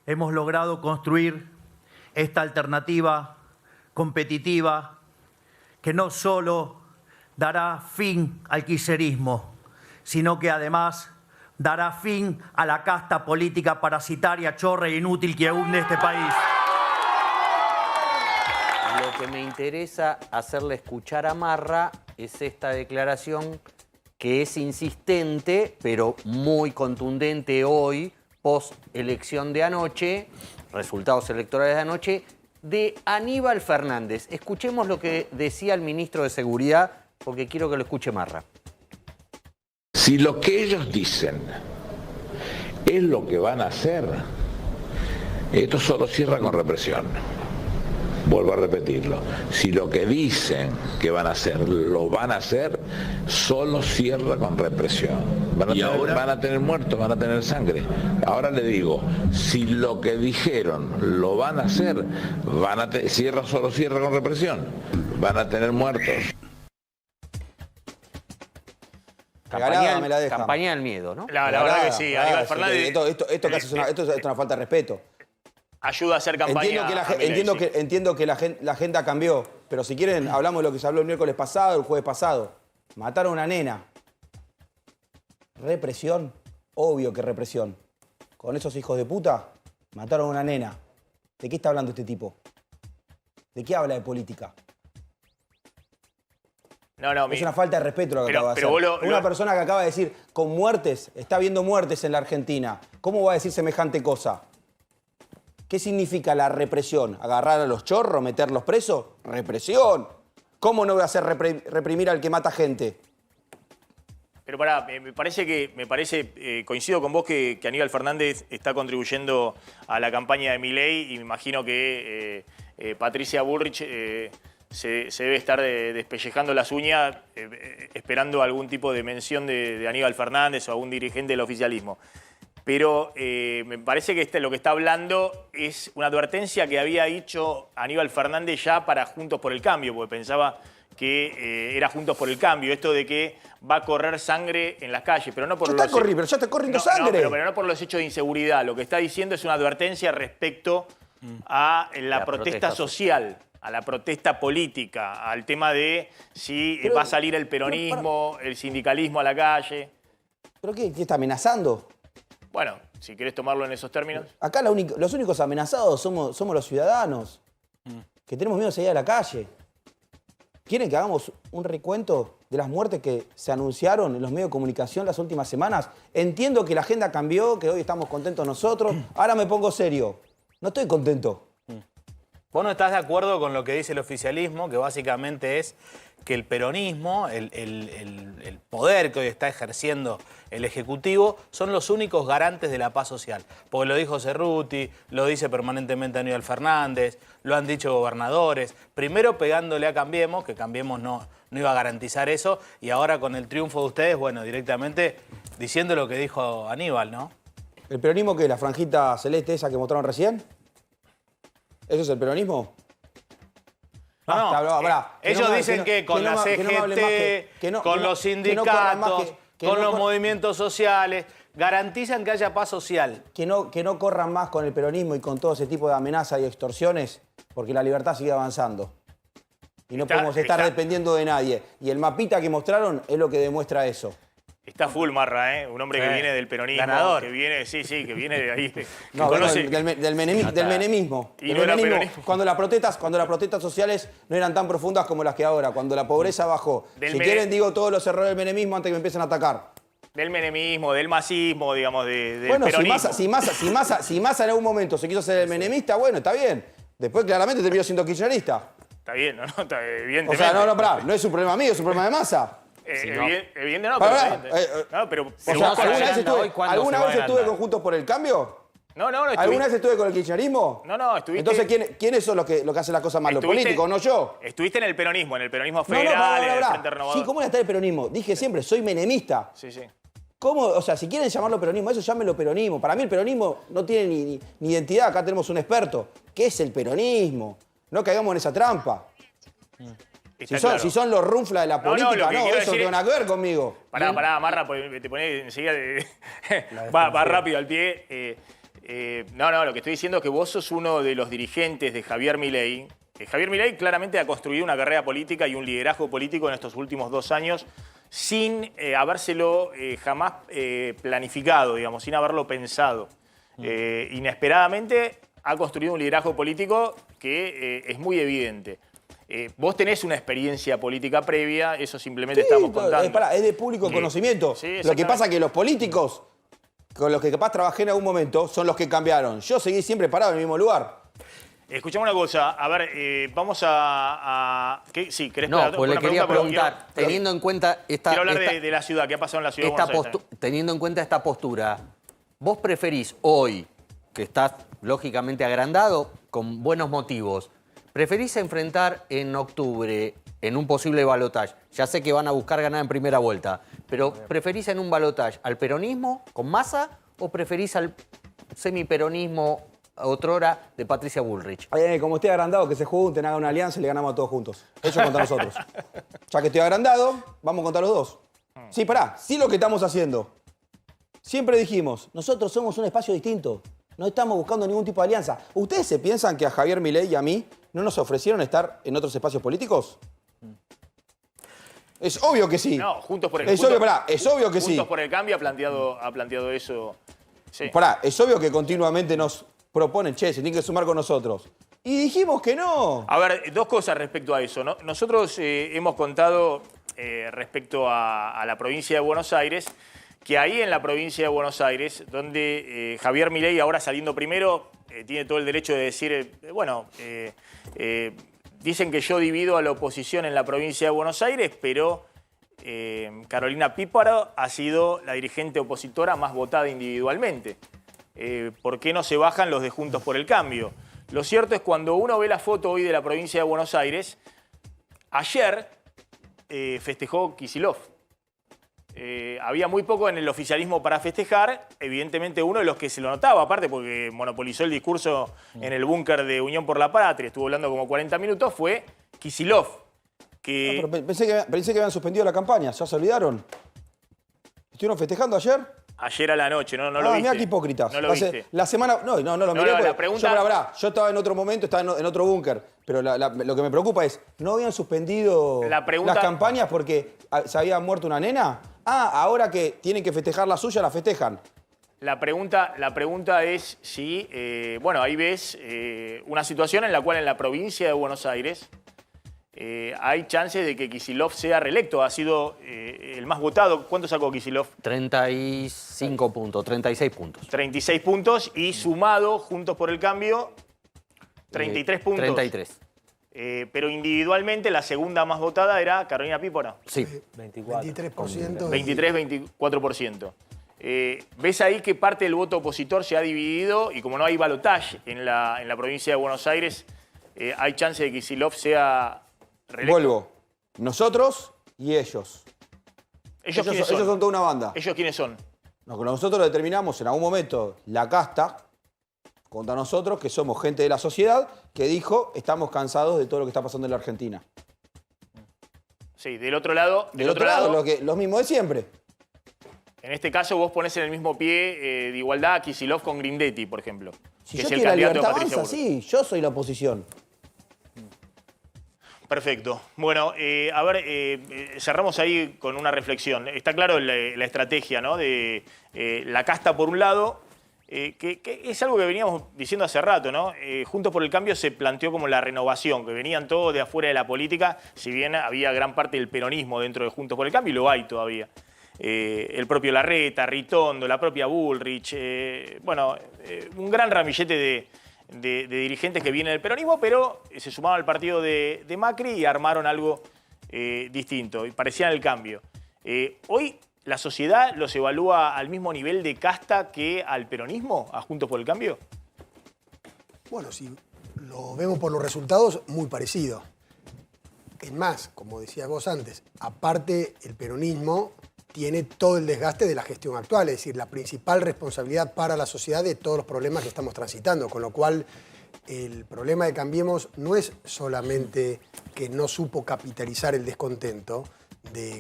hemos logrado construir esta alternativa competitiva que no solo dará fin al kirchnerismo, sino que además dará fin a la casta política parasitaria, chorra e inútil que hunde este país. Lo que me interesa hacerle escuchar a Marra es esta declaración que es insistente, pero muy contundente hoy, post elección de anoche, resultados electorales de anoche, de Aníbal Fernández. Escuchemos lo que decía el ministro de Seguridad, porque quiero que lo escuche Marra. Si lo que ellos dicen es lo que van a hacer, esto solo cierra con represión. Vuelvo a repetirlo. Si lo que dicen que van a hacer lo van a hacer, solo cierra con represión. Van a tener muertos, van a tener sangre. Ahora le digo, si lo que dijeron lo van a hacer, solo cierra con represión. Van a tener muertos. Campaña del miedo, ¿no? La verdad que sí, Aníbal Fernández. Esto es una falta de respeto. Ayuda a hacer campaña. Entiendo que la agenda cambió, pero si quieren, hablamos de lo que se habló el miércoles pasado, el jueves pasado. Mataron a una nena. Represión, obvio que represión. Con esos hijos de puta, mataron a una nena. ¿De qué está hablando este tipo? ¿De qué habla de política? Es una falta de respeto lo que acaba de hacer. Una persona que acaba de decir, con muertes, está habiendo muertes en la Argentina. ¿Cómo va a decir semejante cosa? ¿Qué significa la represión? ¿Agarrar a los chorros, meterlos presos? ¡Represión! ¿Cómo no voy a hacer reprimir al que mata gente? Pero pará, coincido con vos que Aníbal Fernández está contribuyendo a la campaña de Milei y me imagino que Patricia Bullrich se debe estar despellejando las uñas esperando algún tipo de mención de Aníbal Fernández o algún dirigente del oficialismo. Pero me parece que lo que está hablando es una advertencia que había hecho Aníbal Fernández ya para Juntos por el Cambio, porque pensaba que era Juntos por el Cambio, esto de que va a correr sangre en las calles, pero no por pero ya está corriendo sangre. Pero no por los hechos de inseguridad. Lo que está diciendo es una advertencia respecto a la protesta social, a la protesta política, al tema de si va a salir el peronismo, el sindicalismo a la calle. ¿Pero qué está amenazando? Bueno, si querés tomarlo en esos términos. Acá los únicos amenazados somos los ciudadanos, que tenemos miedo de salir a la calle. ¿Quieren que hagamos un recuento de las muertes que se anunciaron en los medios de comunicación las últimas semanas? Entiendo que la agenda cambió, que hoy estamos contentos nosotros. Ahora me pongo serio. No estoy contento. ¿Vos no estás de acuerdo con lo que dice el oficialismo, que básicamente es que el peronismo, el poder que hoy está ejerciendo el Ejecutivo, son los únicos garantes de la paz social? Porque lo dijo Cerruti, lo dice permanentemente Aníbal Fernández, lo han dicho gobernadores, primero pegándole a Cambiemos, que Cambiemos no iba a garantizar eso, y ahora con el triunfo de ustedes, bueno, directamente diciendo lo que dijo Aníbal, ¿no? ¿El peronismo qué? ¿La franjita celeste esa que mostraron recién? ¿Eso es el peronismo? Ellos dicen que con la CGT, con los sindicatos, con los movimientos sociales, garantizan que haya paz social. Que no corran más con el peronismo y con todo ese tipo de amenazas y extorsiones, porque la libertad sigue avanzando. Y no podemos estar dependiendo de nadie. Y el mapita que mostraron es lo que demuestra eso. Está full Marra, ¿eh? Un hombre que viene del peronismo. Ganador. Que viene, que viene de ahí. No, del menemismo. Cuando las protestas sociales no eran tan profundas como las que ahora, cuando la pobreza bajó. Si quieren, digo todos los errores del menemismo antes que me empiecen a atacar. Del menemismo, del masismo, digamos, del bueno, peronismo. Si Massa en algún momento se quiso ser el menemista, bueno, está bien. Después claramente terminó siendo kirchnerista. Está bien, ¿no? Evidentemente. O sea, no es un problema mío, es un problema de Massa. Evidente no, pero... ¿Alguna vez estuve con Juntos por el Cambio? No, ¿Alguna vez estuve con el kirchnerismo? No, estuviste... Entonces, ¿quiénes son los que hacen las cosas mal? Los políticos, no yo. Estuviste en el peronismo federal, en el Frente Renovador. Sí, ¿cómo era estar el peronismo? Dije siempre, soy menemista. Sí. ¿Cómo? O sea, si quieren llamarlo peronismo, eso llámenlo peronismo. Para mí el peronismo no tiene ni identidad. Acá tenemos un experto. ¿Qué es el peronismo? No caigamos en esa trampa. Si son los runflas de la política, eso no tiene nada que ver conmigo. Pará, Marra, te ponés enseguida va rápido al pie. No, lo que estoy diciendo es que vos sos uno de los dirigentes de Javier Milei. Javier Milei claramente ha construido una carrera política y un liderazgo político en estos últimos 2 años sin habérselo jamás planificado, digamos, sin haberlo pensado. Inesperadamente ha construido un liderazgo político que es muy evidente. Vos tenés una experiencia política previa, eso simplemente estamos contando. Es de público conocimiento. Sí, lo que pasa es que los políticos, con los que capaz trabajé en algún momento, son los que cambiaron. Yo seguí siempre parado en el mismo lugar. Escuchame una cosa, a ver, vamos ¿qué? Sí, ¿querés No, pues le quería preguntar, teniendo en cuenta esta... Quiero hablar de la ciudad, ¿qué ha pasado en la ciudad de Buenos Aires? Teniendo en cuenta esta postura, ¿vos preferís hoy, que estás lógicamente agrandado, con buenos motivos, preferís enfrentar en octubre en un posible balotaje? Ya sé que van a buscar ganar en primera vuelta, pero ¿preferís en un balotaje al peronismo con Massa o preferís al semiperonismo otrora de Patricia Bullrich? Como estoy agrandado, que se junten, hagan una alianza y le ganamos a todos juntos. Ellos contra nosotros. Ya que estoy agrandado, vamos contra los dos. Sí, pará, sí lo que estamos haciendo. Siempre dijimos, nosotros somos un espacio distinto. No estamos buscando ningún tipo de alianza. ¿Ustedes se piensan que a Javier Milei y a mí no nos ofrecieron estar en otros espacios políticos? Es obvio que sí. No, Juntos por el Es obvio que sí. Juntos por el Cambio ha planteado eso. Sí. Pará, es obvio que continuamente nos proponen, che, se tienen que sumar con nosotros. Y dijimos que no. A ver, 2 cosas respecto a eso, ¿no? Nosotros hemos contado respecto a la provincia de Buenos Aires, que ahí en la provincia de Buenos Aires, donde Javier Milei, ahora saliendo primero, tiene todo el derecho de decir, dicen que yo divido a la oposición en la provincia de Buenos Aires, pero Carolina Píparo ha sido la dirigente opositora más votada individualmente. ¿Por qué no se bajan los de Juntos por el Cambio? Lo cierto es cuando uno ve la foto hoy de la provincia de Buenos Aires, ayer festejó Kicillof. Había muy poco en el oficialismo para festejar, evidentemente uno de los que se lo notaba, aparte porque monopolizó el discurso en el búnker de Unión por la Patria, estuvo hablando como 40 minutos, fue Kicillof. Que... No, pero pensé que habían suspendido la campaña, ¿ya se olvidaron? ¿Estuvieron festejando ayer? Ayer a la noche, no lo viste. Mirá qué hipócritas. No lo viste. La semana... No lo miré porque... la pregunta... Yo estaba en otro momento, estaba en otro búnker, pero lo que me preocupa es, ¿no habían suspendido las campañas porque se había muerto una nena? Ahora que tienen que festejar la suya, la festejan. La pregunta es si, ahí ves una situación en la cual en la provincia de Buenos Aires hay chances de que Kicillof sea reelecto. Ha sido el más votado. ¿Cuánto sacó Kicillof? 35 puntos, 36 puntos. 36 puntos y sumado, Juntos por el Cambio, 33 puntos. 33. Pero individualmente la segunda más votada era Carolina Píparo. Sí. 23%. 23-24%. ¿Ves ahí que parte del voto opositor se ha dividido y como no hay balotaje en la provincia de Buenos Aires, hay chance de que Kicillof sea reelecto? Vuelvo. Nosotros y ellos. ¿Ellos son toda una banda. ¿Ellos quiénes son? Nosotros determinamos en algún momento la casta contra nosotros, que somos gente de la sociedad, que dijo, estamos cansados de todo lo que está pasando en la Argentina. Sí, del otro lado... Del otro lado, los mismos de siempre. En este caso vos ponés en el mismo pie de igualdad a Kicillof con Grindetti, por ejemplo. Si que yo es el quiero la candidato de libertad Patricia avanza, Bullrich. sí, yo soy la oposición. Perfecto. Bueno, cerramos ahí con una reflexión. Está claro la estrategia, ¿no? De la casta por un lado, que es algo que veníamos diciendo hace rato, ¿no? Juntos por el Cambio se planteó como la renovación, que venían todos de afuera de la política, si bien había gran parte del peronismo dentro de Juntos por el Cambio, y lo hay todavía. El propio Larreta, Ritondo, la propia Bullrich, un gran ramillete de dirigentes que vienen del peronismo, pero se sumaron al partido de Macri y armaron algo distinto, y parecían el cambio. Hoy la sociedad los evalúa al mismo nivel de casta que al peronismo, a Juntos por el Cambio. Bueno, si lo vemos por los resultados, muy parecido. Es más, como decías vos antes, aparte el peronismo tiene todo el desgaste de la gestión actual, es decir, la principal responsabilidad para la sociedad de todos los problemas que estamos transitando, con lo cual el problema de Cambiemos no es solamente que no supo capitalizar el descontento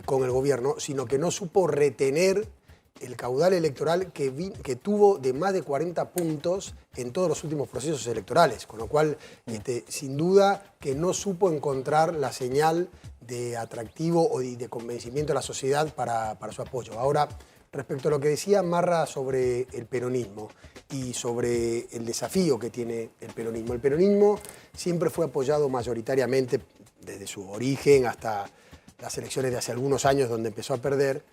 con el gobierno, sino que no supo retener el caudal electoral que tuvo de más de 40 puntos en todos los últimos procesos electorales, con lo cual, sin duda, que no supo encontrar la señal de atractivo o de convencimiento a la sociedad para su apoyo. Ahora, respecto a lo que decía Marra sobre el peronismo y sobre el desafío que tiene el peronismo siempre fue apoyado mayoritariamente desde su origen hasta las elecciones de hace algunos años donde empezó a perder,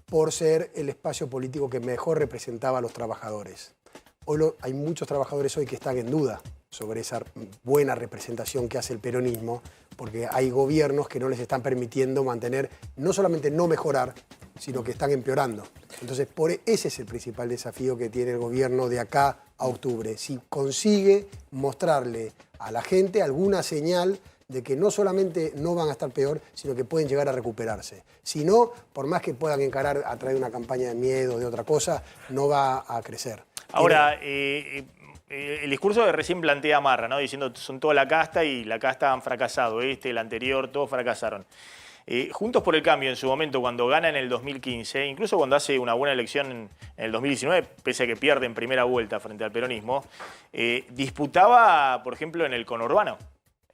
por ser el espacio político que mejor representaba a los trabajadores. Hoy hay muchos trabajadores hoy que están en duda sobre esa buena representación que hace el peronismo, porque hay gobiernos que no les están permitiendo mantener, no solamente no mejorar, sino que están empeorando. Entonces, ese es el principal desafío que tiene el gobierno de acá a octubre. Si consigue mostrarle a la gente alguna señal de que no solamente no van a estar peor, sino que pueden llegar a recuperarse. Si no, por más que puedan encarar a través de una campaña de miedo o de otra cosa, no va a crecer. Ahora, el discurso que recién plantea Marra, ¿no? Diciendo que son toda la casta y la casta han fracasado, el anterior, todos fracasaron. Juntos por el Cambio, en su momento, cuando gana en el 2015, incluso cuando hace una buena elección en el 2019, pese a que pierde en primera vuelta frente al peronismo, disputaba, por ejemplo, en el conurbano.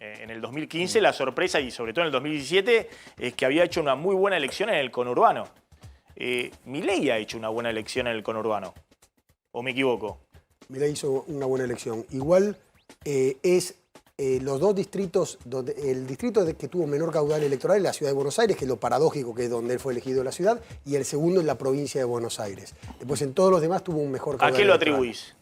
En el 2015 la sorpresa, y sobre todo en el 2017, es que había hecho una muy buena elección en el conurbano. Milei ha hecho una buena elección en el conurbano. ¿O me equivoco? Milei hizo una buena elección. Igual los dos distritos, el distrito que tuvo menor caudal electoral es la ciudad de Buenos Aires, que es lo paradójico que es donde él fue elegido en la ciudad, y el segundo es la provincia de Buenos Aires. Después en todos los demás tuvo un mejor caudal ¿A qué lo electoral. atribuís?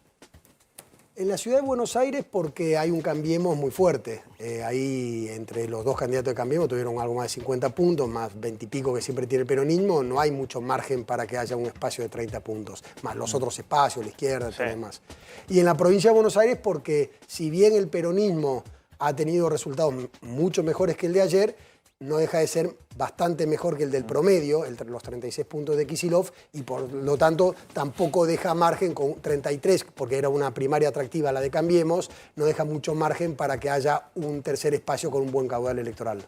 En la ciudad de Buenos Aires porque hay un Cambiemos muy fuerte. Ahí entre los dos candidatos de Cambiemos tuvieron algo más de 50 puntos, más 20 y pico que siempre tiene el peronismo. No hay mucho margen para que haya un espacio de 30 puntos, más los otros espacios, la izquierda, todo lo demás. Y en la provincia de Buenos Aires porque si bien el peronismo ha tenido resultados mucho mejores que el de ayer, no deja de ser bastante mejor que el del promedio, los 36 puntos de Kicillof, y por lo tanto tampoco deja margen con 33, porque era una primaria atractiva la de Cambiemos, no deja mucho margen para que haya un tercer espacio con un buen caudal electoral.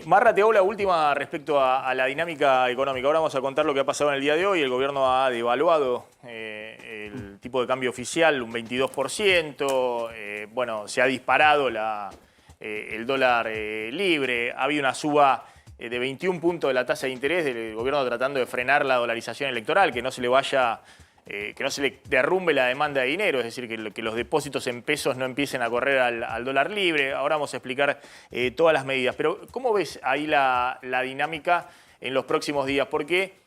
Marra, te hago la última respecto a la dinámica económica. Ahora vamos a contar lo que ha pasado en el día de hoy. El gobierno ha devaluado el tipo de cambio oficial un 22%. Bueno, se ha disparado el dólar libre. Ha habido una suba de 21 puntos de la tasa de interés del gobierno tratando de frenar la dolarización electoral, que no se le vaya, que no se le derrumbe la demanda de dinero, es decir, que los depósitos en pesos no empiecen a correr al dólar libre. Ahora vamos a explicar todas las medidas. Pero ¿cómo ves ahí la dinámica en los próximos días? Porque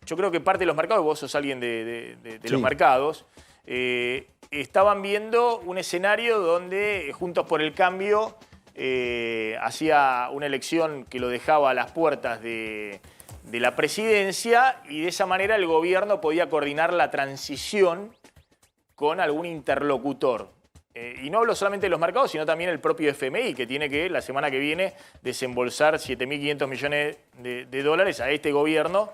yo creo que parte de los mercados, vos sos alguien de los mercados, estaban viendo un escenario donde Juntos por el Cambio hacía una elección que lo dejaba a las puertas de la presidencia y de esa manera el gobierno podía coordinar la transición con algún interlocutor. Y no hablo solamente de los mercados, sino también el propio FMI, que tiene que, la semana que viene, desembolsar 7.500 millones de dólares a este gobierno,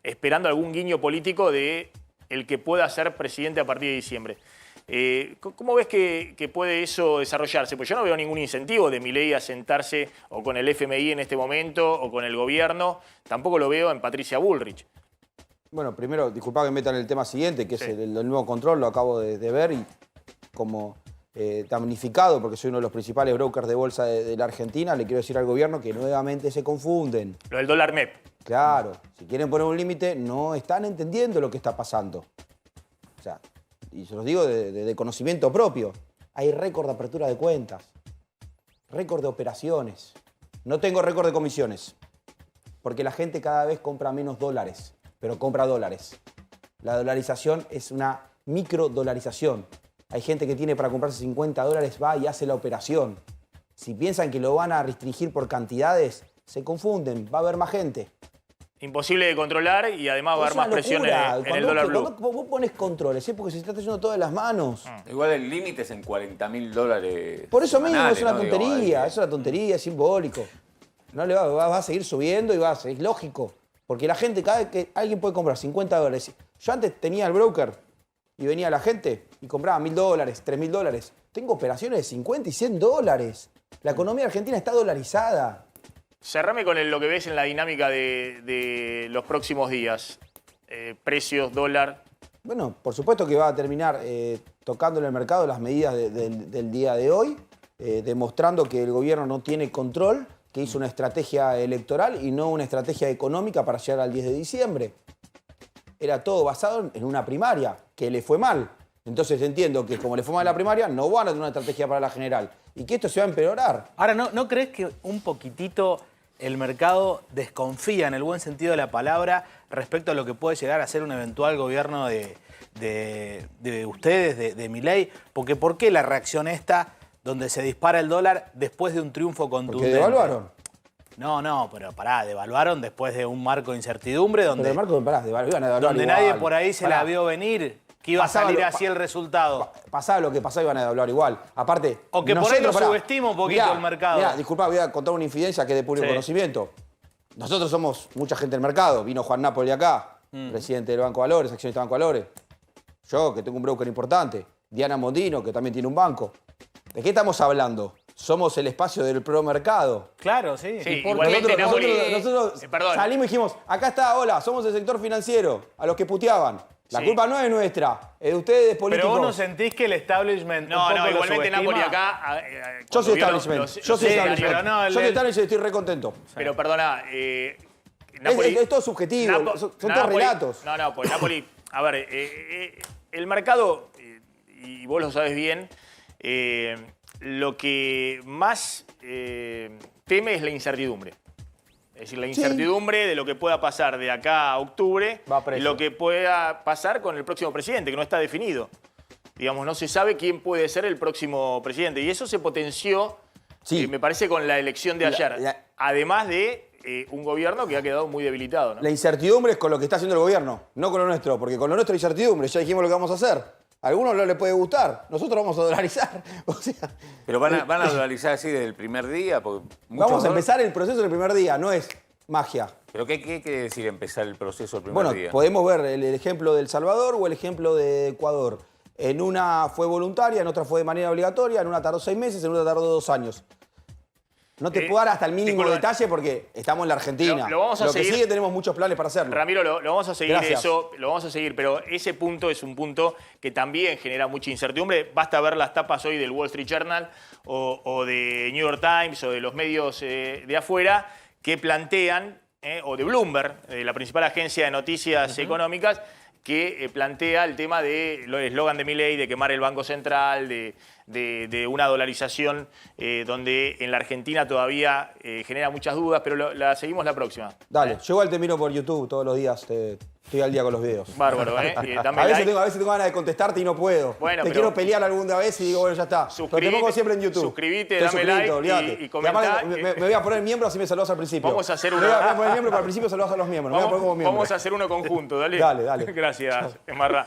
esperando algún guiño político de el que pueda ser presidente a partir de diciembre. ¿Cómo ves que puede eso desarrollarse? Pues yo no veo ningún incentivo de Milei a sentarse o con el FMI en este momento o con el gobierno. Tampoco lo veo en Patricia Bullrich. Bueno, primero, disculpa que metan el tema siguiente, que es el nuevo control, lo acabo de ver y como damnificado, porque soy uno de los principales brokers de bolsa de la Argentina, le quiero decir al gobierno que nuevamente se confunden. Lo del dólar MEP. Claro, si quieren poner un límite, no están entendiendo lo que está pasando. O sea, y se los digo de conocimiento propio. Hay récord de apertura de cuentas, récord de operaciones. No tengo récord de comisiones, porque la gente cada vez compra menos dólares, pero compra dólares. La dolarización es una microdolarización. Hay gente que tiene para comprarse 50 dólares, va y hace la operación. Si piensan que lo van a restringir por cantidades, se confunden, va a haber más gente. Imposible de controlar y además va a haber más presión en el dólar blue. Vos pones controles, ¿sí? Porque se está yendo todo de las manos. Igual el límite es en $40.000. Por eso mismo semanales, es una ¿no? tontería, es una tontería, es simbólico. No le va a seguir subiendo y es lógico. Porque la gente, cada vez que alguien puede comprar 50 dólares. Yo antes tenía el broker y venía la gente y compraba $1.000, $3.000. Tengo operaciones de 50 y 100 dólares. La economía argentina está dolarizada. cerrame con lo que ves en la dinámica de los próximos días. Precios, dólar. Bueno, por supuesto que va a terminar tocando en el mercado las medidas del día de hoy, demostrando que el gobierno no tiene control, que hizo una estrategia electoral y no una estrategia económica para llegar al 10 de diciembre. Era todo basado en una primaria, que le fue mal. Entonces entiendo que como le fue mal la primaria, no van a tener una estrategia para la general. Y que esto se va a empeorar. Ahora, ¿no crees que un poquitito el mercado desconfía, en el buen sentido de la palabra, respecto a lo que puede llegar a ser un eventual gobierno de ustedes, de Milei? Porque ¿por qué la reacción esta, donde se dispara el dólar después de un triunfo contundente? Porque devaluaron. No, pero pará, devaluaron después de un marco de incertidumbre donde, Pero el marco, pará, iban a devaluar donde igual. nadie por ahí se Pará. la vio venir, que iba a salir así el resultado. Pasaba lo que pasaba, iban a devaluar igual. Aparte, O que por ahí lo subestima un poquito el mercado. Mirá, disculpa, voy a contar una infidencia que es de público conocimiento. Nosotros somos mucha gente del mercado. Vino Juan Napoli acá, presidente del Banco Valores, accionista del Banco Valores. Yo, que tengo un broker importante. Diana Mondino, que también tiene un banco. ¿De qué estamos hablando? Somos el espacio del promercado. Claro, sí. Sí, ¿Y por qué? igualmente Napoli- Nosotros perdón. salimos y dijimos, acá está, hola, somos el sector financiero, a los que puteaban. La Sí. culpa no es nuestra, es de ustedes políticos. Pero vos no sentís que el establishment un No, poco no, lo igualmente subestima? Napoli acá... Yo soy cuando vio establishment, los- yo los soy escenarios- establishment. pero no, Yo soy establishment y estoy recontento. Pero perdona, Napoli... Es todo subjetivo, son todos relatos. No, pues Napoli... A ver, el mercado, y vos lo sabes bien, lo que más teme es la incertidumbre. Es decir, la incertidumbre de lo que pueda pasar de acá a octubre, Va a precio. lo que pueda pasar con el próximo presidente, que no está definido. Digamos, no se sabe quién puede ser el próximo presidente. Y eso se potenció, Sí. me parece, con la elección de ayer. Además de un gobierno que ha quedado muy debilitado, ¿no? La incertidumbre es con lo que está haciendo el gobierno, no con lo nuestro, porque con lo nuestro hay incertidumbre, ya dijimos lo que vamos a hacer. A algunos no les puede gustar, nosotros vamos a dolarizar. O sea, Pero van a dolarizar así desde el primer día. Porque muchos vamos a dólares- empezar el proceso del primer día, no es magia. ¿Pero qué quiere decir empezar el proceso el primer Bueno, día? podemos ver el ejemplo de El Salvador o el ejemplo de Ecuador. En una fue voluntaria, en otra fue de manera obligatoria, en una tardó 6 meses, en otra tardó 2 años. No te puedo dar hasta el mínimo disculpa. detalle porque estamos en la Argentina. Lo vamos a que seguir. sigue tenemos muchos planes para hacerlo. Ramiro, lo vamos a seguir Gracias. eso, lo vamos a seguir, pero ese punto es un punto que también genera mucha incertidumbre. Basta ver las tapas hoy del Wall Street Journal o de New York Times o de los medios de afuera que plantean, o de Bloomberg, la principal agencia de noticias económicas, que plantea el tema del eslogan de Milei de quemar el Banco Central, de una dolarización donde en la Argentina todavía genera muchas dudas, pero la seguimos la próxima. Dale, yo igual te miro por YouTube todos los días, estoy al día con los videos. Bárbaro, ¿eh? Dame A veces, like. tengo ganas de contestarte y no puedo. Bueno, te pero- quiero pelear alguna vez y digo, bueno, ya está. Pero te pongo siempre en YouTube. Suscribite, Estoy dame suscrito, like olvídate. y comentá. además me voy a poner miembro así me saludas al principio. Vamos a hacer Me una- voy a poner miembro, pero al principio saludas a los miembros. Me voy a poner como miembro. Vamos a hacer uno conjunto, dale. Dale. Gracias, Emarra.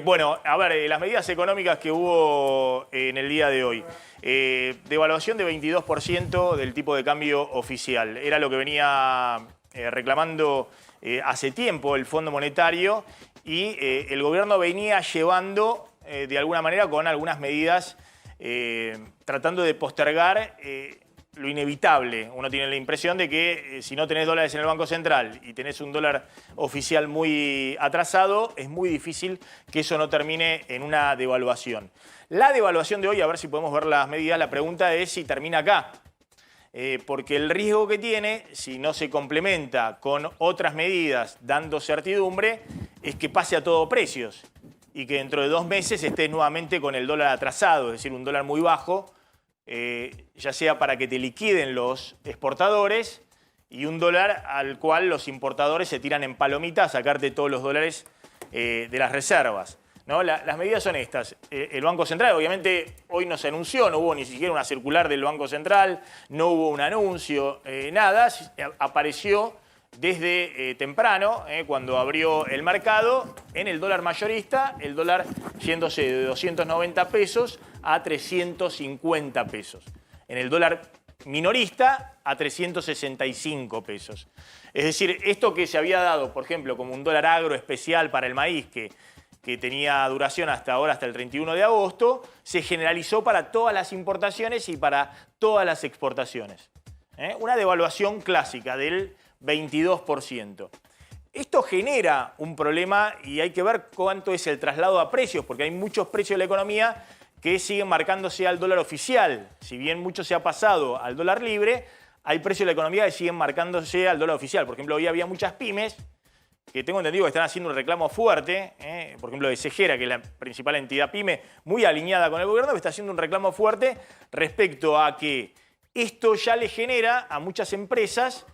Bueno, a ver, las medidas económicas que hubo en el día de hoy. Devaluación de 22% del tipo de cambio oficial. Era lo que venía reclamando hace tiempo el Fondo Monetario y el gobierno venía llevando de alguna manera con algunas medidas tratando de postergar lo inevitable. Uno tiene la impresión de que si no tenés dólares en el Banco Central y tenés un dólar oficial muy atrasado, es muy difícil que eso no termine en una devaluación. La devaluación de hoy, a ver si podemos ver las medidas, la pregunta es si termina acá. Porque el riesgo que tiene, si no se complementa con otras medidas dando certidumbre, es que pase a todo precios y que dentro de 2 meses estés nuevamente con el dólar atrasado, es decir, un dólar muy bajo, ya sea para que te liquiden los exportadores y un dólar al cual los importadores se tiran en palomita a sacarte todos los dólares de las reservas, ¿no? Las medidas son estas. El Banco Central, obviamente, hoy no se anunció, no hubo ni siquiera una circular del Banco Central, no hubo un anuncio, nada. Apareció desde temprano, cuando abrió el mercado, en el dólar mayorista, el dólar yéndose de 290 pesos a 350 pesos. En el dólar minorista a 365 pesos. Es decir, esto que se había dado, por ejemplo, como un dólar agro especial para el maíz, que tenía duración hasta ahora, hasta el 31 de agosto, se generalizó para todas las importaciones y para todas las exportaciones. Una devaluación clásica del 22%. Esto genera un problema y hay que ver cuánto es el traslado a precios, porque hay muchos precios de la economía que siguen marcándose al dólar oficial. Si bien mucho se ha pasado al dólar libre, hay precios de la economía que siguen marcándose al dólar oficial. Por ejemplo, hoy había muchas pymes que tengo entendido que están haciendo un reclamo fuerte, por ejemplo de Segera, que es la principal entidad pyme, muy alineada con el gobierno, que está haciendo un reclamo fuerte respecto a que esto ya le genera a muchas empresas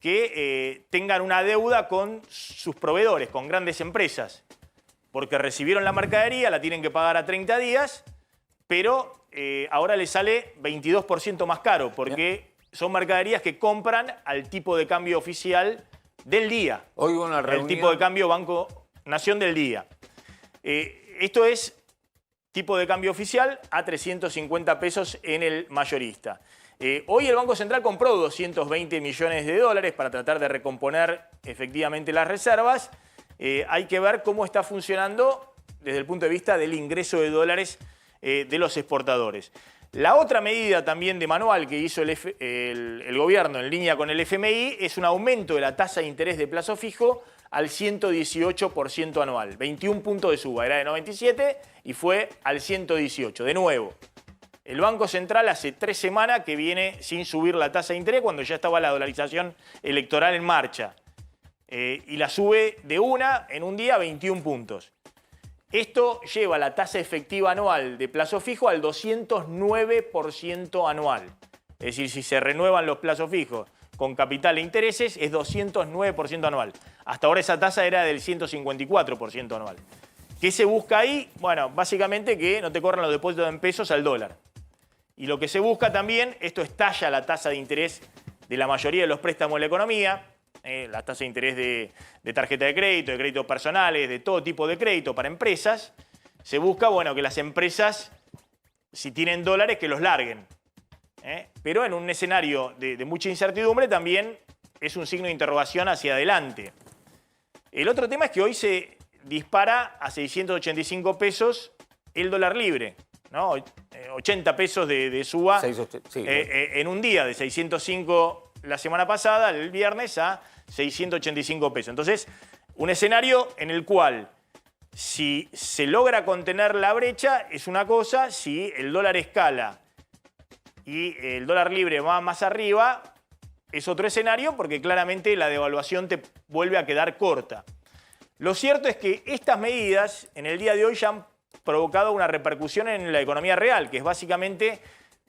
que tengan una deuda con sus proveedores, con grandes empresas, porque recibieron la mercadería, la tienen que pagar a 30 días, pero ahora le sale 22% más caro, porque son mercaderías que compran al tipo de cambio oficial del día. Hoy hubo una reunión. El tipo de cambio Banco Nación del día. Esto es tipo de cambio oficial a 350 pesos en el mayorista. Hoy el Banco Central compró 220 millones de dólares para tratar de recomponer efectivamente las reservas. Hay que ver cómo está funcionando desde el punto de vista del ingreso de dólares de los exportadores. La otra medida también de manual que hizo el gobierno en línea con el FMI es un aumento de la tasa de interés de plazo fijo al 118% anual. 21 puntos de suba, era de 97 y fue al 118. De nuevo, el Banco Central hace 3 semanas que viene sin subir la tasa de interés cuando ya estaba la dolarización electoral en marcha. Y la sube de una en un día a 21 puntos. Esto lleva la tasa efectiva anual de plazo fijo al 209% anual. Es decir, si se renuevan los plazos fijos con capital e intereses, es 209% anual. Hasta ahora esa tasa era del 154% anual. ¿Qué se busca ahí? Bueno, básicamente que no te corran los depósitos en pesos al dólar. Y lo que se busca también, esto estalla la tasa de interés de la mayoría de los préstamos de la economía, la tasa de interés de tarjeta de créditos personales, de todo tipo de crédito para empresas. Se busca, bueno, que las empresas, si tienen dólares, que los larguen. Pero en un escenario de mucha incertidumbre también es un signo de interrogación hacia adelante. El otro tema es que hoy se dispara a 685 pesos el dólar libre, ¿no? 80 pesos de suba en un día, de 605 la semana pasada, el viernes, a 685 pesos. Entonces, un escenario en el cual si se logra contener la brecha es una cosa, si el dólar escala y el dólar libre va más arriba, es otro escenario porque claramente la devaluación te vuelve a quedar corta. Lo cierto es que estas medidas en el día de hoy ya han provocado una repercusión en la economía real, que es básicamente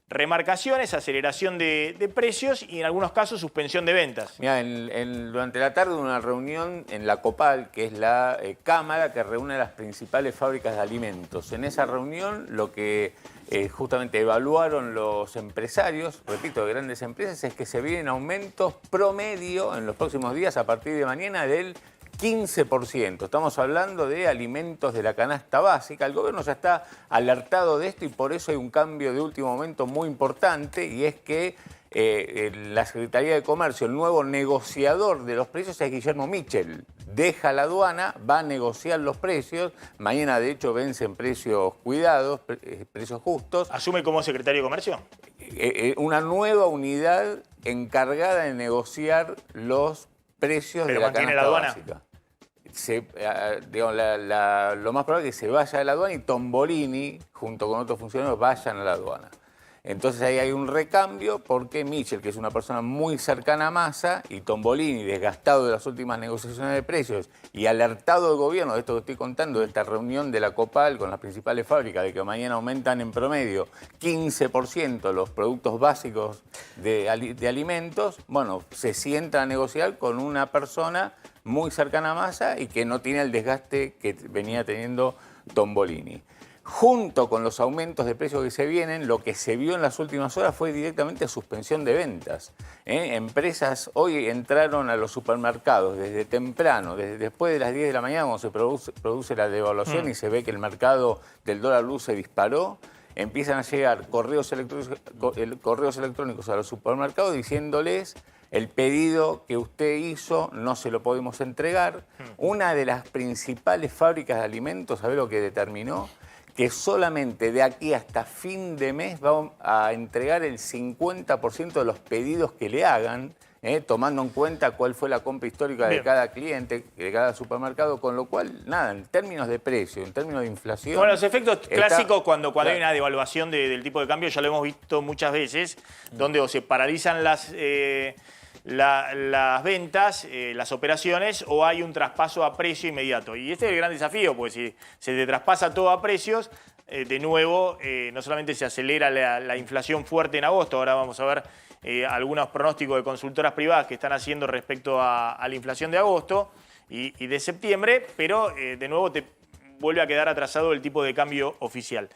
remarcaciones, aceleración de precios y en algunos casos suspensión de ventas. Mira, durante la tarde hubo una reunión en la COPAL, que es la cámara que reúne las principales fábricas de alimentos. En esa reunión lo que justamente evaluaron los empresarios, repito, de grandes empresas, es que se vienen aumentos promedio en los próximos días a partir de mañana del 15%. Estamos hablando de alimentos de la canasta básica. El gobierno ya está alertado de esto y por eso hay un cambio de último momento muy importante, y es que la Secretaría de Comercio, el nuevo negociador de los precios es Guillermo Michel. Deja la aduana, va a negociar los precios. Mañana, de hecho, vencen precios cuidados, precios justos. ¿Asume como secretario de Comercio? Una nueva unidad encargada de negociar los precios de la canasta básica. Lo más probable es que se vaya de la aduana y Tombolini, junto con otros funcionarios, vayan a la aduana. Entonces ahí hay un recambio porque Michel, que es una persona muy cercana a Massa, y Tombolini, desgastado de las últimas negociaciones de precios y alertado del gobierno de esto que estoy contando, de esta reunión de la COPAL con las principales fábricas, de que mañana aumentan en promedio 15% los productos básicos de alimentos, bueno, se sientan a negociar con una persona muy cercana a Massa y que no tiene el desgaste que venía teniendo Tombolini. Junto con los aumentos de precios que se vienen, lo que se vio en las últimas horas fue directamente suspensión de ventas. Empresas hoy entraron a los supermercados desde temprano, desde después de las 10 de la mañana, cuando se produce la devaluación y se ve que el mercado del dólar luz se disparó. Empiezan a llegar correos electrónicos a los supermercados diciéndoles: el pedido que usted hizo no se lo podemos entregar. Una de las principales fábricas de alimentos, ¿sabe lo que determinó? que solamente de aquí hasta fin de mes va a entregar el 50% de los pedidos que le hagan, tomando en cuenta cuál fue la compra histórica de cada cliente, de cada supermercado, con lo cual, nada, en términos de precio, en términos de inflación... Bueno, los efectos clásicos cuando hay una devaluación del tipo de cambio, ya lo hemos visto muchas veces, donde o se paralizan las ventas, las operaciones, o hay un traspaso a precio inmediato. Y este es el gran desafío, porque si se te traspasa todo a precios, de nuevo, no solamente se acelera la inflación fuerte en agosto, ahora vamos a ver algunos pronósticos de consultoras privadas que están haciendo respecto a la inflación de agosto y de septiembre, pero de nuevo te vuelve a quedar atrasado el tipo de cambio oficial.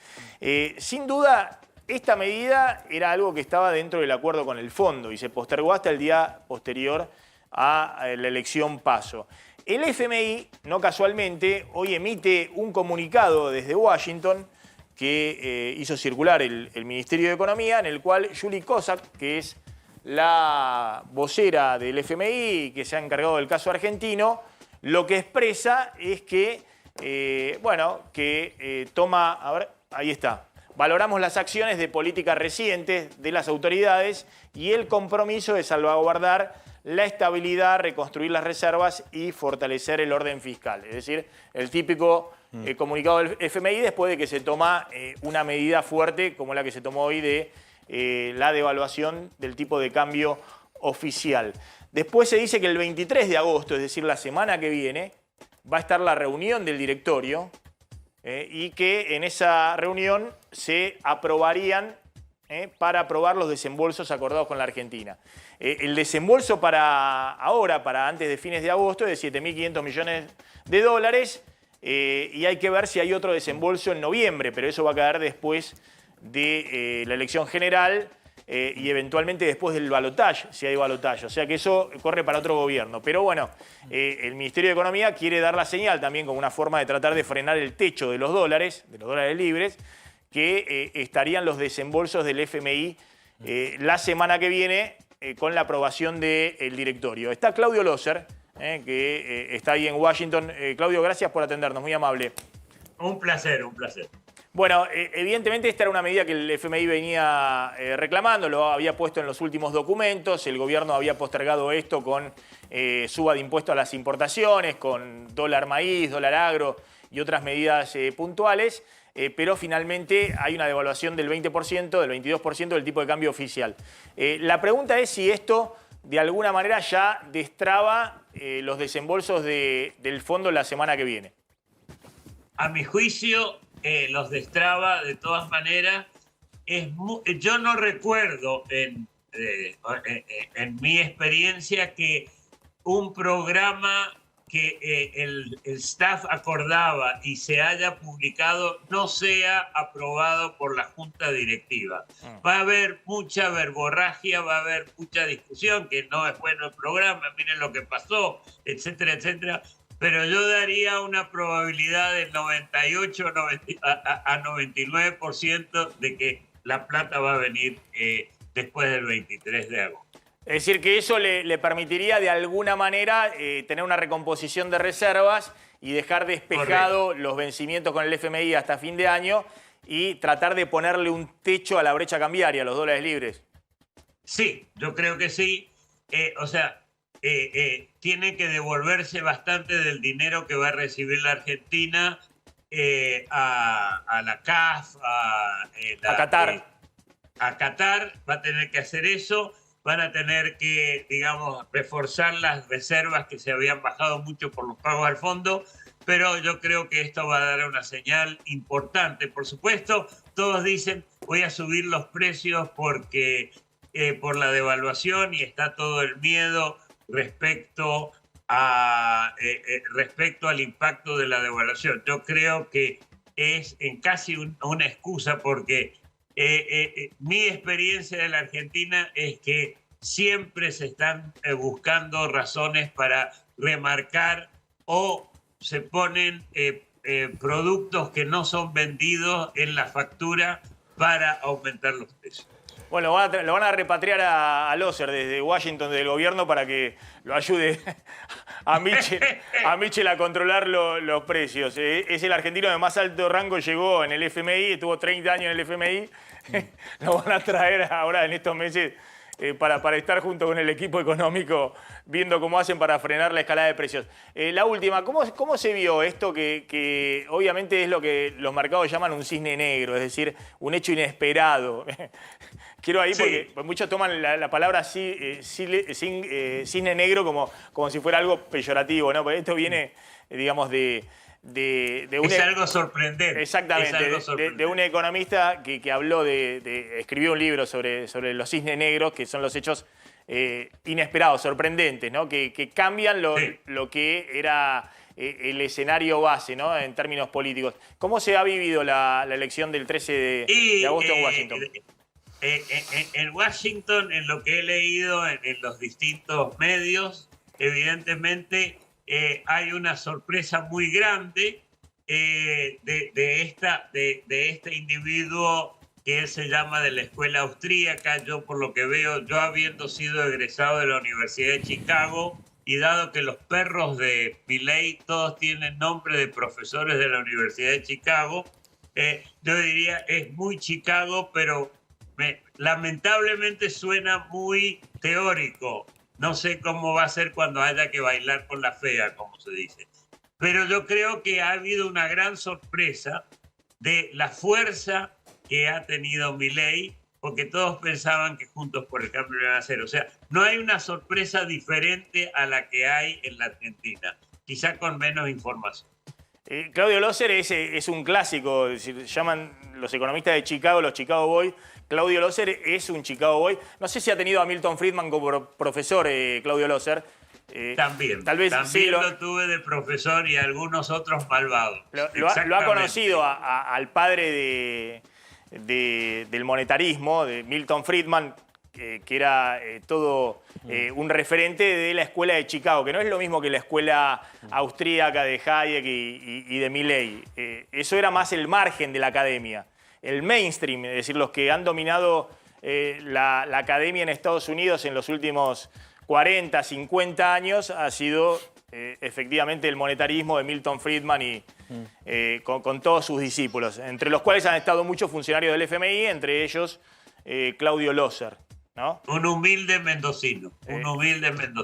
Sin duda, esta medida era algo que estaba dentro del acuerdo con el fondo y se postergó hasta el día posterior a la elección PASO. El FMI, no casualmente, hoy emite un comunicado desde Washington que hizo circular el Ministerio de Economía, en el cual Julie Kozak, que es la vocera del FMI, que se ha encargado del caso argentino, lo que expresa es que, toma, a ver, ahí está, valoramos las acciones de política recientes de las autoridades y el compromiso de salvaguardar la estabilidad, reconstruir las reservas y fortalecer el orden fiscal. Es decir, el típico comunicado del FMI después de que se toma una medida fuerte como la que se tomó hoy de la devaluación del tipo de cambio oficial. Después se dice que el 23 de agosto, es decir, la semana que viene, va a estar la reunión del directorio y que en esa reunión se aprobarían para aprobar los desembolsos acordados con la Argentina. El desembolso para ahora, para antes de fines de agosto, es de 7.500 millones de dólares y hay que ver si hay otro desembolso en noviembre, pero eso va a quedar después de la elección general y eventualmente después del balotaje, si hay balotaje. O sea que eso corre para otro gobierno. Pero bueno, el Ministerio de Economía quiere dar la señal también como una forma de tratar de frenar el techo de los dólares libres, que estarían los desembolsos del FMI la semana que viene con la aprobación del directorio. Está Claudio Loser, que está ahí en Washington. Claudio, gracias por atendernos, muy amable. Un placer, un placer. Bueno, evidentemente esta era una medida que el FMI venía reclamando, lo había puesto en los últimos documentos, el gobierno había postergado esto con suba de impuestos a las importaciones, con dólar maíz, dólar agro y otras medidas puntuales, pero finalmente hay una devaluación del 20%, del 22% del tipo de cambio oficial. La pregunta es si esto de alguna manera ya destraba los desembolsos del fondo la semana que viene. A mi juicio, los destraba de todas maneras. Yo no recuerdo en mi experiencia que un programa que el staff acordaba y se haya publicado no sea aprobado por la Junta Directiva. Va a haber mucha verborragia, va a haber mucha discusión, que no es bueno el programa, miren lo que pasó, etcétera, etcétera. Pero yo daría una probabilidad del 98 a 99% de que la plata va a venir después del 23 de agosto. Es decir, que eso le permitiría de alguna manera tener una recomposición de reservas y dejar despejado los vencimientos con el FMI hasta fin de año y tratar de ponerle un techo a la brecha cambiaria, a los dólares libres. Sí, yo creo que sí. Tiene que devolverse bastante del dinero que va a recibir la Argentina a la CAF, a Qatar. A Qatar va a tener que hacer eso. Van a tener que, digamos, reforzar las reservas que se habían bajado mucho por los pagos al fondo, pero yo creo que esto va a dar una señal importante. Por supuesto, todos dicen, voy a subir los precios porque por la devaluación y está todo el miedo respecto al impacto de la devaluación. Yo creo que es en casi una excusa porque mi experiencia de la Argentina es que siempre se están buscando razones para remarcar o se ponen productos que no son vendidos en la factura para aumentar los precios. Bueno, lo van a repatriar a Loser desde Washington, del gobierno, para que lo ayude a Mitchell a controlar los precios. Es el argentino de más alto rango, llegó en el FMI, estuvo 30 años en el FMI. Lo van a traer ahora en estos meses para estar junto con el equipo económico viendo cómo hacen para frenar la escalada de precios. La última, ¿cómo se vio esto que obviamente es lo que los mercados llaman un cisne negro, es decir, un hecho inesperado? Quiero ahí porque muchos toman la palabra cisne negro como si fuera algo peyorativo, ¿no? Porque esto viene, digamos, es algo sorprendente. Exactamente, es algo sorprendente. de un economista que habló escribió un libro sobre los cisnes negros, que son los hechos inesperados, sorprendentes, ¿no? Que cambian lo que era el escenario base, ¿no? En términos políticos. ¿Cómo se ha vivido la elección del 13 de agosto en Washington? En Washington, en lo que he leído en los distintos medios, evidentemente hay una sorpresa muy grande de este individuo que él se llama de la escuela austríaca. Yo, por lo que veo, yo habiendo sido egresado de la Universidad de Chicago y dado que los perros de Milei todos tienen nombre de profesores de la Universidad de Chicago, yo diría es muy Chicago, pero lamentablemente suena muy teórico. No sé cómo va a ser cuando haya que bailar con la fea, como se dice. Pero yo creo que ha habido una gran sorpresa de la fuerza que ha tenido Milei, porque todos pensaban que Juntos por el Cambio iban a hacer. O sea, no hay una sorpresa diferente a la que hay en la Argentina, quizá con menos información. Claudio Loser es un clásico, es decir, llaman los economistas de Chicago los Chicago Boys. Claudio Loser es un Chicago Boy. No sé si ha tenido a Milton Friedman como profesor, Claudio Loser. También. Tal vez también sí, lo tuve de profesor y algunos otros malvados. Lo ha conocido al padre del monetarismo, de Milton Friedman, que era todo un referente de la escuela de Chicago, que no es lo mismo que la escuela austríaca de Hayek y de Milei. Eso era más el margen de la academia. El mainstream, es decir, los que han dominado la academia en Estados Unidos en los últimos 40, 50 años, ha sido efectivamente el monetarismo de Milton Friedman y con todos sus discípulos, entre los cuales han estado muchos funcionarios del FMI, entre ellos Claudio Loser, ¿no? Un humilde mendocino,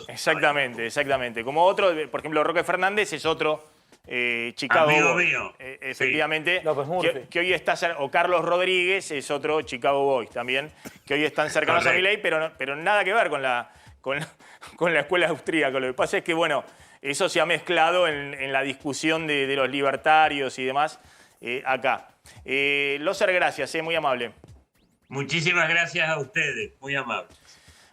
Exactamente, exactamente. Como otro, por ejemplo, Roque Fernández es otro Chicago amigo Boy. mío. Efectivamente, Sí. que hoy está, o Carlos Rodríguez es otro Chicago Boy también, que hoy están cercanos a Milei, pero nada que ver con la escuela austríaca. Lo que pasa es que, bueno, eso se ha mezclado en la discusión de los libertarios y demás acá. Loser, gracias, muy amable. Muchísimas gracias a ustedes, muy amable.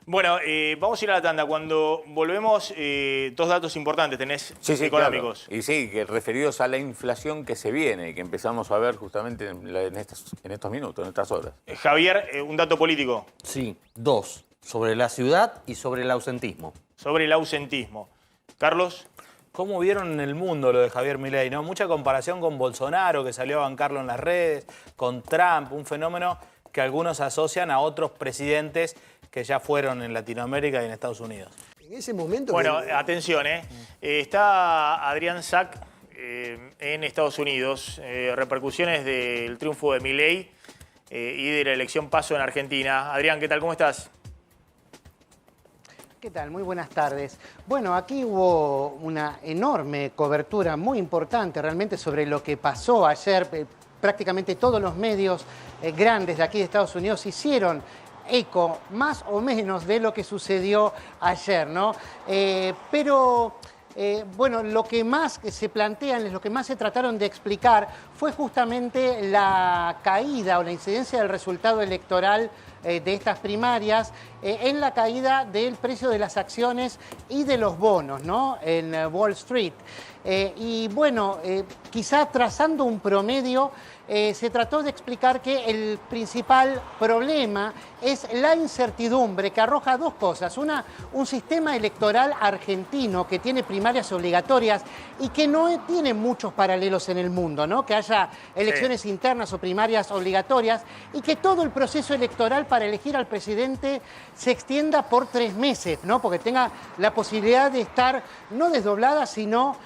Bueno, vamos a ir a la tanda. Cuando volvemos, dos datos importantes tenés económicos. Claro. Y sí, que referidos a la inflación que se viene y que empezamos a ver justamente en estos minutos, en estas horas. Javier, un dato político. Sí, dos. Sobre la ciudad y sobre el ausentismo. Sobre el ausentismo. Carlos. ¿Cómo vieron en el mundo lo de Javier Milei, ¿no? Mucha comparación con Bolsonaro, que salió a bancarlo en las redes, con Trump, un fenómeno que algunos asocian a otros presidentes que ya fueron en Latinoamérica y en Estados Unidos. En ese momento... Bueno, atención, está Adrián Sack en Estados Unidos. Repercusiones del triunfo de Milei y de la elección PASO en Argentina. Adrián, ¿qué tal? ¿Cómo estás? ¿Qué tal? Muy buenas tardes. Bueno, aquí hubo una enorme cobertura, muy importante realmente sobre lo que pasó ayer. Prácticamente todos los medios grandes de aquí de Estados Unidos hicieron eco, más o menos, de lo que sucedió ayer, ¿no? Bueno, lo que más se plantean, lo que más se trataron de explicar fue justamente la caída o la incidencia del resultado electoral de estas primarias en la caída del precio de las acciones y de los bonos, ¿no? En Wall Street. Y bueno, quizá trazando un promedio, se trató de explicar que el principal problema es la incertidumbre que arroja dos cosas. Una, un sistema electoral argentino que tiene primarias obligatorias y que no tiene muchos paralelos en el mundo, ¿no? Que haya elecciones internas o primarias obligatorias y que todo el proceso electoral para elegir al presidente se extienda por 3 meses, ¿no? Porque tenga la posibilidad de estar no desdoblada, sino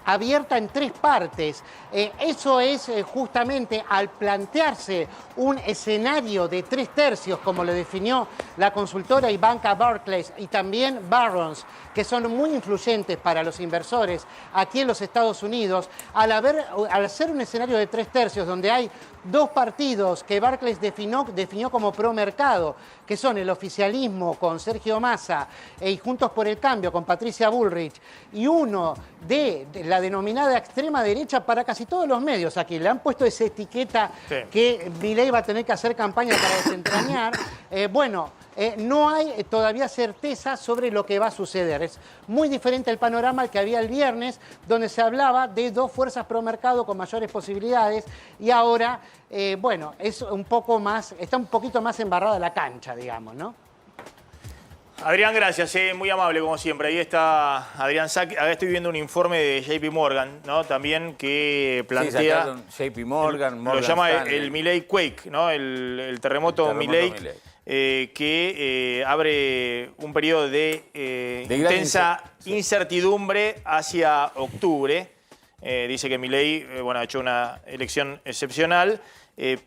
abierta en 3 partes. Eso es justamente al plantearse un escenario de 3/3, como lo definió la consultora y banca Barclays y también Barron's, que son muy influyentes para los inversores aquí en los Estados Unidos, al hacer un escenario de 3/3 donde hay 2 partidos que Barclays definió como pro mercado, que son el oficialismo con Sergio Massa y Juntos por el Cambio con Patricia Bullrich, y uno de la denominada extrema derecha para casi todos los medios aquí. Le han puesto esa etiqueta que Milei va a tener que hacer campaña para desentrañar. No hay todavía certeza sobre lo que va a suceder. Es muy diferente el panorama al que había el viernes, donde se hablaba de 2 fuerzas pro mercado con mayores posibilidades, y ahora, es un poco más, está un poquito más embarrada la cancha, digamos, ¿no? Adrián, gracias, muy amable como siempre. Ahí está Adrián Sack. Acá estoy viendo un informe de JP Morgan, ¿no? También que plantea... Sí, JP Morgan, lo llama el Milei Quake, ¿no? El terremoto Milei. Que abre un periodo de intensa incertidumbre hacia octubre. Dice que Milei ha hecho una elección excepcional,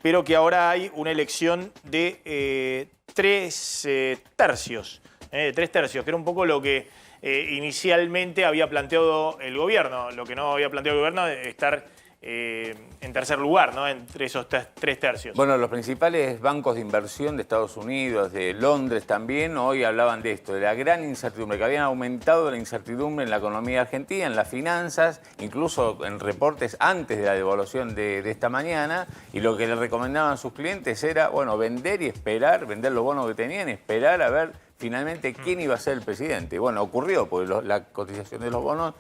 pero que ahora hay una elección de 3/3. 3/3, que era un poco lo que inicialmente había planteado el gobierno. Lo que no había planteado el gobierno es estar en tercer lugar, ¿no? Entre esos 3/3. Bueno, los principales bancos de inversión de Estados Unidos, de Londres también, hoy hablaban de esto, de la gran incertidumbre, que habían aumentado la incertidumbre en la economía argentina, en las finanzas, incluso en reportes antes de la devaluación de esta mañana, y lo que le recomendaban a sus clientes era, vender y esperar, vender los bonos que tenían, esperar a ver finalmente quién iba a ser el presidente. Bueno, ocurrió, porque la cotización de los bonos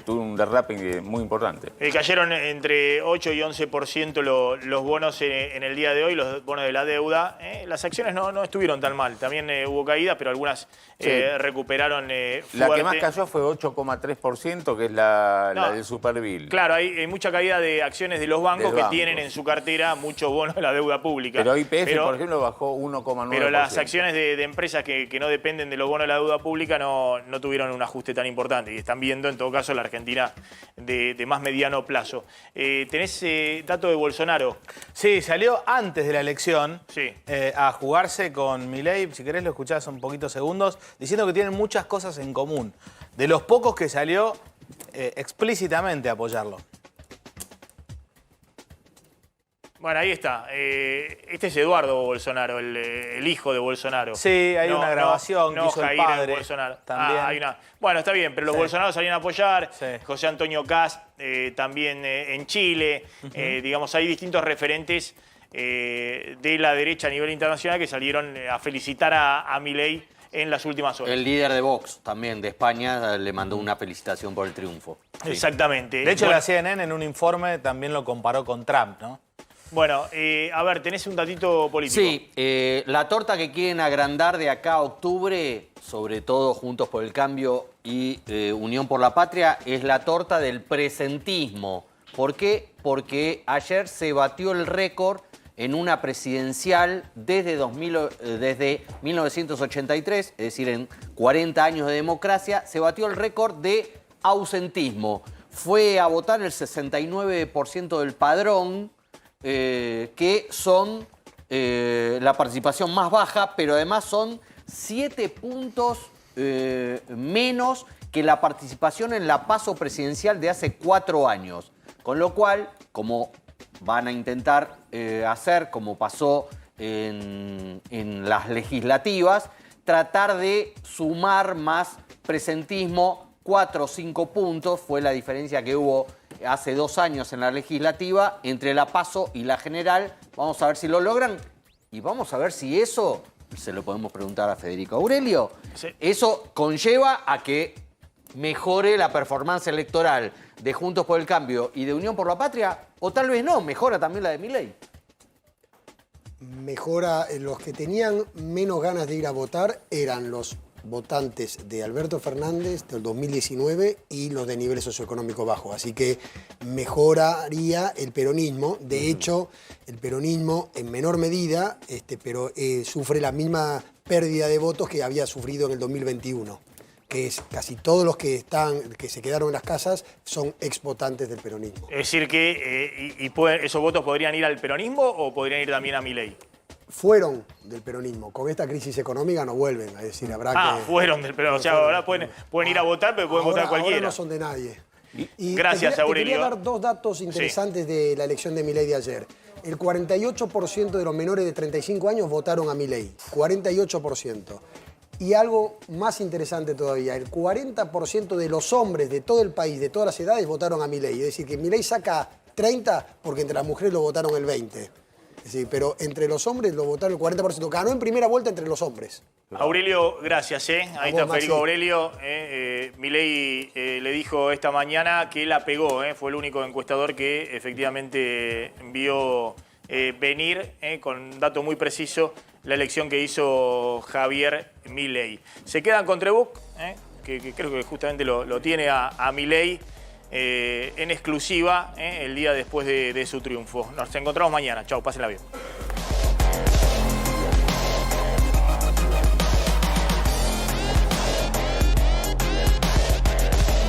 tuvo un derrape muy importante. Cayeron entre 8 y 11% los bonos en el día de hoy, los bonos de la deuda. Las acciones no estuvieron tan mal. También hubo caídas, pero algunas recuperaron fuerte. La que más cayó fue 8,3%, que es la del Superbill. Claro, hay mucha caída de acciones de los bancos que tienen en su cartera muchos bonos de la deuda pública. Pero YPF, por ejemplo, bajó 1,9%. Pero las acciones de empresas que no dependen de los bonos de la deuda pública no tuvieron un ajuste tan importante y están viendo en todo caso la Argentina de más mediano plazo. ¿Tenés dato de Bolsonaro? Sí, salió antes de la elección a jugarse con Milei, si querés lo escuchás un poquito segundos, diciendo que tienen muchas cosas en común. De los pocos que salió explícitamente a apoyarlo. Bueno, ahí está. Este es Eduardo Bolsonaro, el hijo de Bolsonaro. Sí, hay una grabación que hizo el padre. Bolsonaro. También. Bueno, está bien, pero los Bolsonaro salían a apoyar. José Antonio Kast también en Chile. Hay distintos referentes de la derecha a nivel internacional que salieron a felicitar a Milei en las últimas horas. El líder de Vox, también de España, le mandó una felicitación por el triunfo. Sí. Exactamente. De hecho, la CNN en un informe también lo comparó con Trump, ¿no? Bueno, a ver, ¿tenés un datito político? Sí, la torta que quieren agrandar de acá a octubre, sobre todo Juntos por el Cambio y Unión por la Patria, es la torta del presentismo. ¿Por qué? Porque ayer se batió el récord en una presidencial desde 1983, es decir, en 40 años de democracia, se batió el récord de ausentismo. Fue a votar el 69% del padrón, que son la participación más baja, pero además son 7 puntos menos que la participación en la PASO presidencial de hace 4 años. Con lo cual, como van a intentar hacer, como pasó en las legislativas, tratar de sumar más presentismo. 4 o 5 puntos fue la diferencia que hubo hace 2 años en la legislativa entre la PASO y la general. Vamos a ver si lo logran y vamos a ver si eso, se lo podemos preguntar a Federico Aurelio, eso conlleva a que mejore la performance electoral de Juntos por el Cambio y de Unión por la Patria, o tal vez no, mejora también la de Milei. Mejora, los que tenían menos ganas de ir a votar eran los votantes de Alberto Fernández del 2019 y los de nivel socioeconómico bajo. Así que mejoraría el peronismo. De hecho, el peronismo en menor medida, pero sufre la misma pérdida de votos que había sufrido en el 2021. Que es casi todos los que se quedaron en las casas son exvotantes del peronismo. Es decir que esos votos podrían ir al peronismo o podrían ir también a Milei. Fueron del peronismo. Con esta crisis económica no vuelven. Es decir, habrá que... fueron del peronismo. O sea, ahora pueden ir a votar, pero pueden votar cualquiera. Ahora no son de nadie. Y gracias, Aurelio. Te quería dar dos datos interesantes de la elección de Milei de ayer. El 48% de los menores de 35 años votaron a Milei. 48%. Y algo más interesante todavía, el 40% de los hombres de todo el país, de todas las edades, votaron a Milei. Es decir, que Milei saca 30 porque entre las mujeres lo votaron el 20%. Es decir, pero entre los hombres lo votaron el 40%. Ganó en primera vuelta entre los hombres. Aurelio, gracias. Ahí está Federico Aurelio. Milei le dijo esta mañana que la pegó. Fue el único encuestador que efectivamente vio venir con un dato muy preciso la elección que hizo Javier Milei. Se quedan con Trebuch, que creo que justamente lo tiene a Milei en exclusiva el día después de su triunfo. Nos encontramos mañana. Chau, pásenla bien.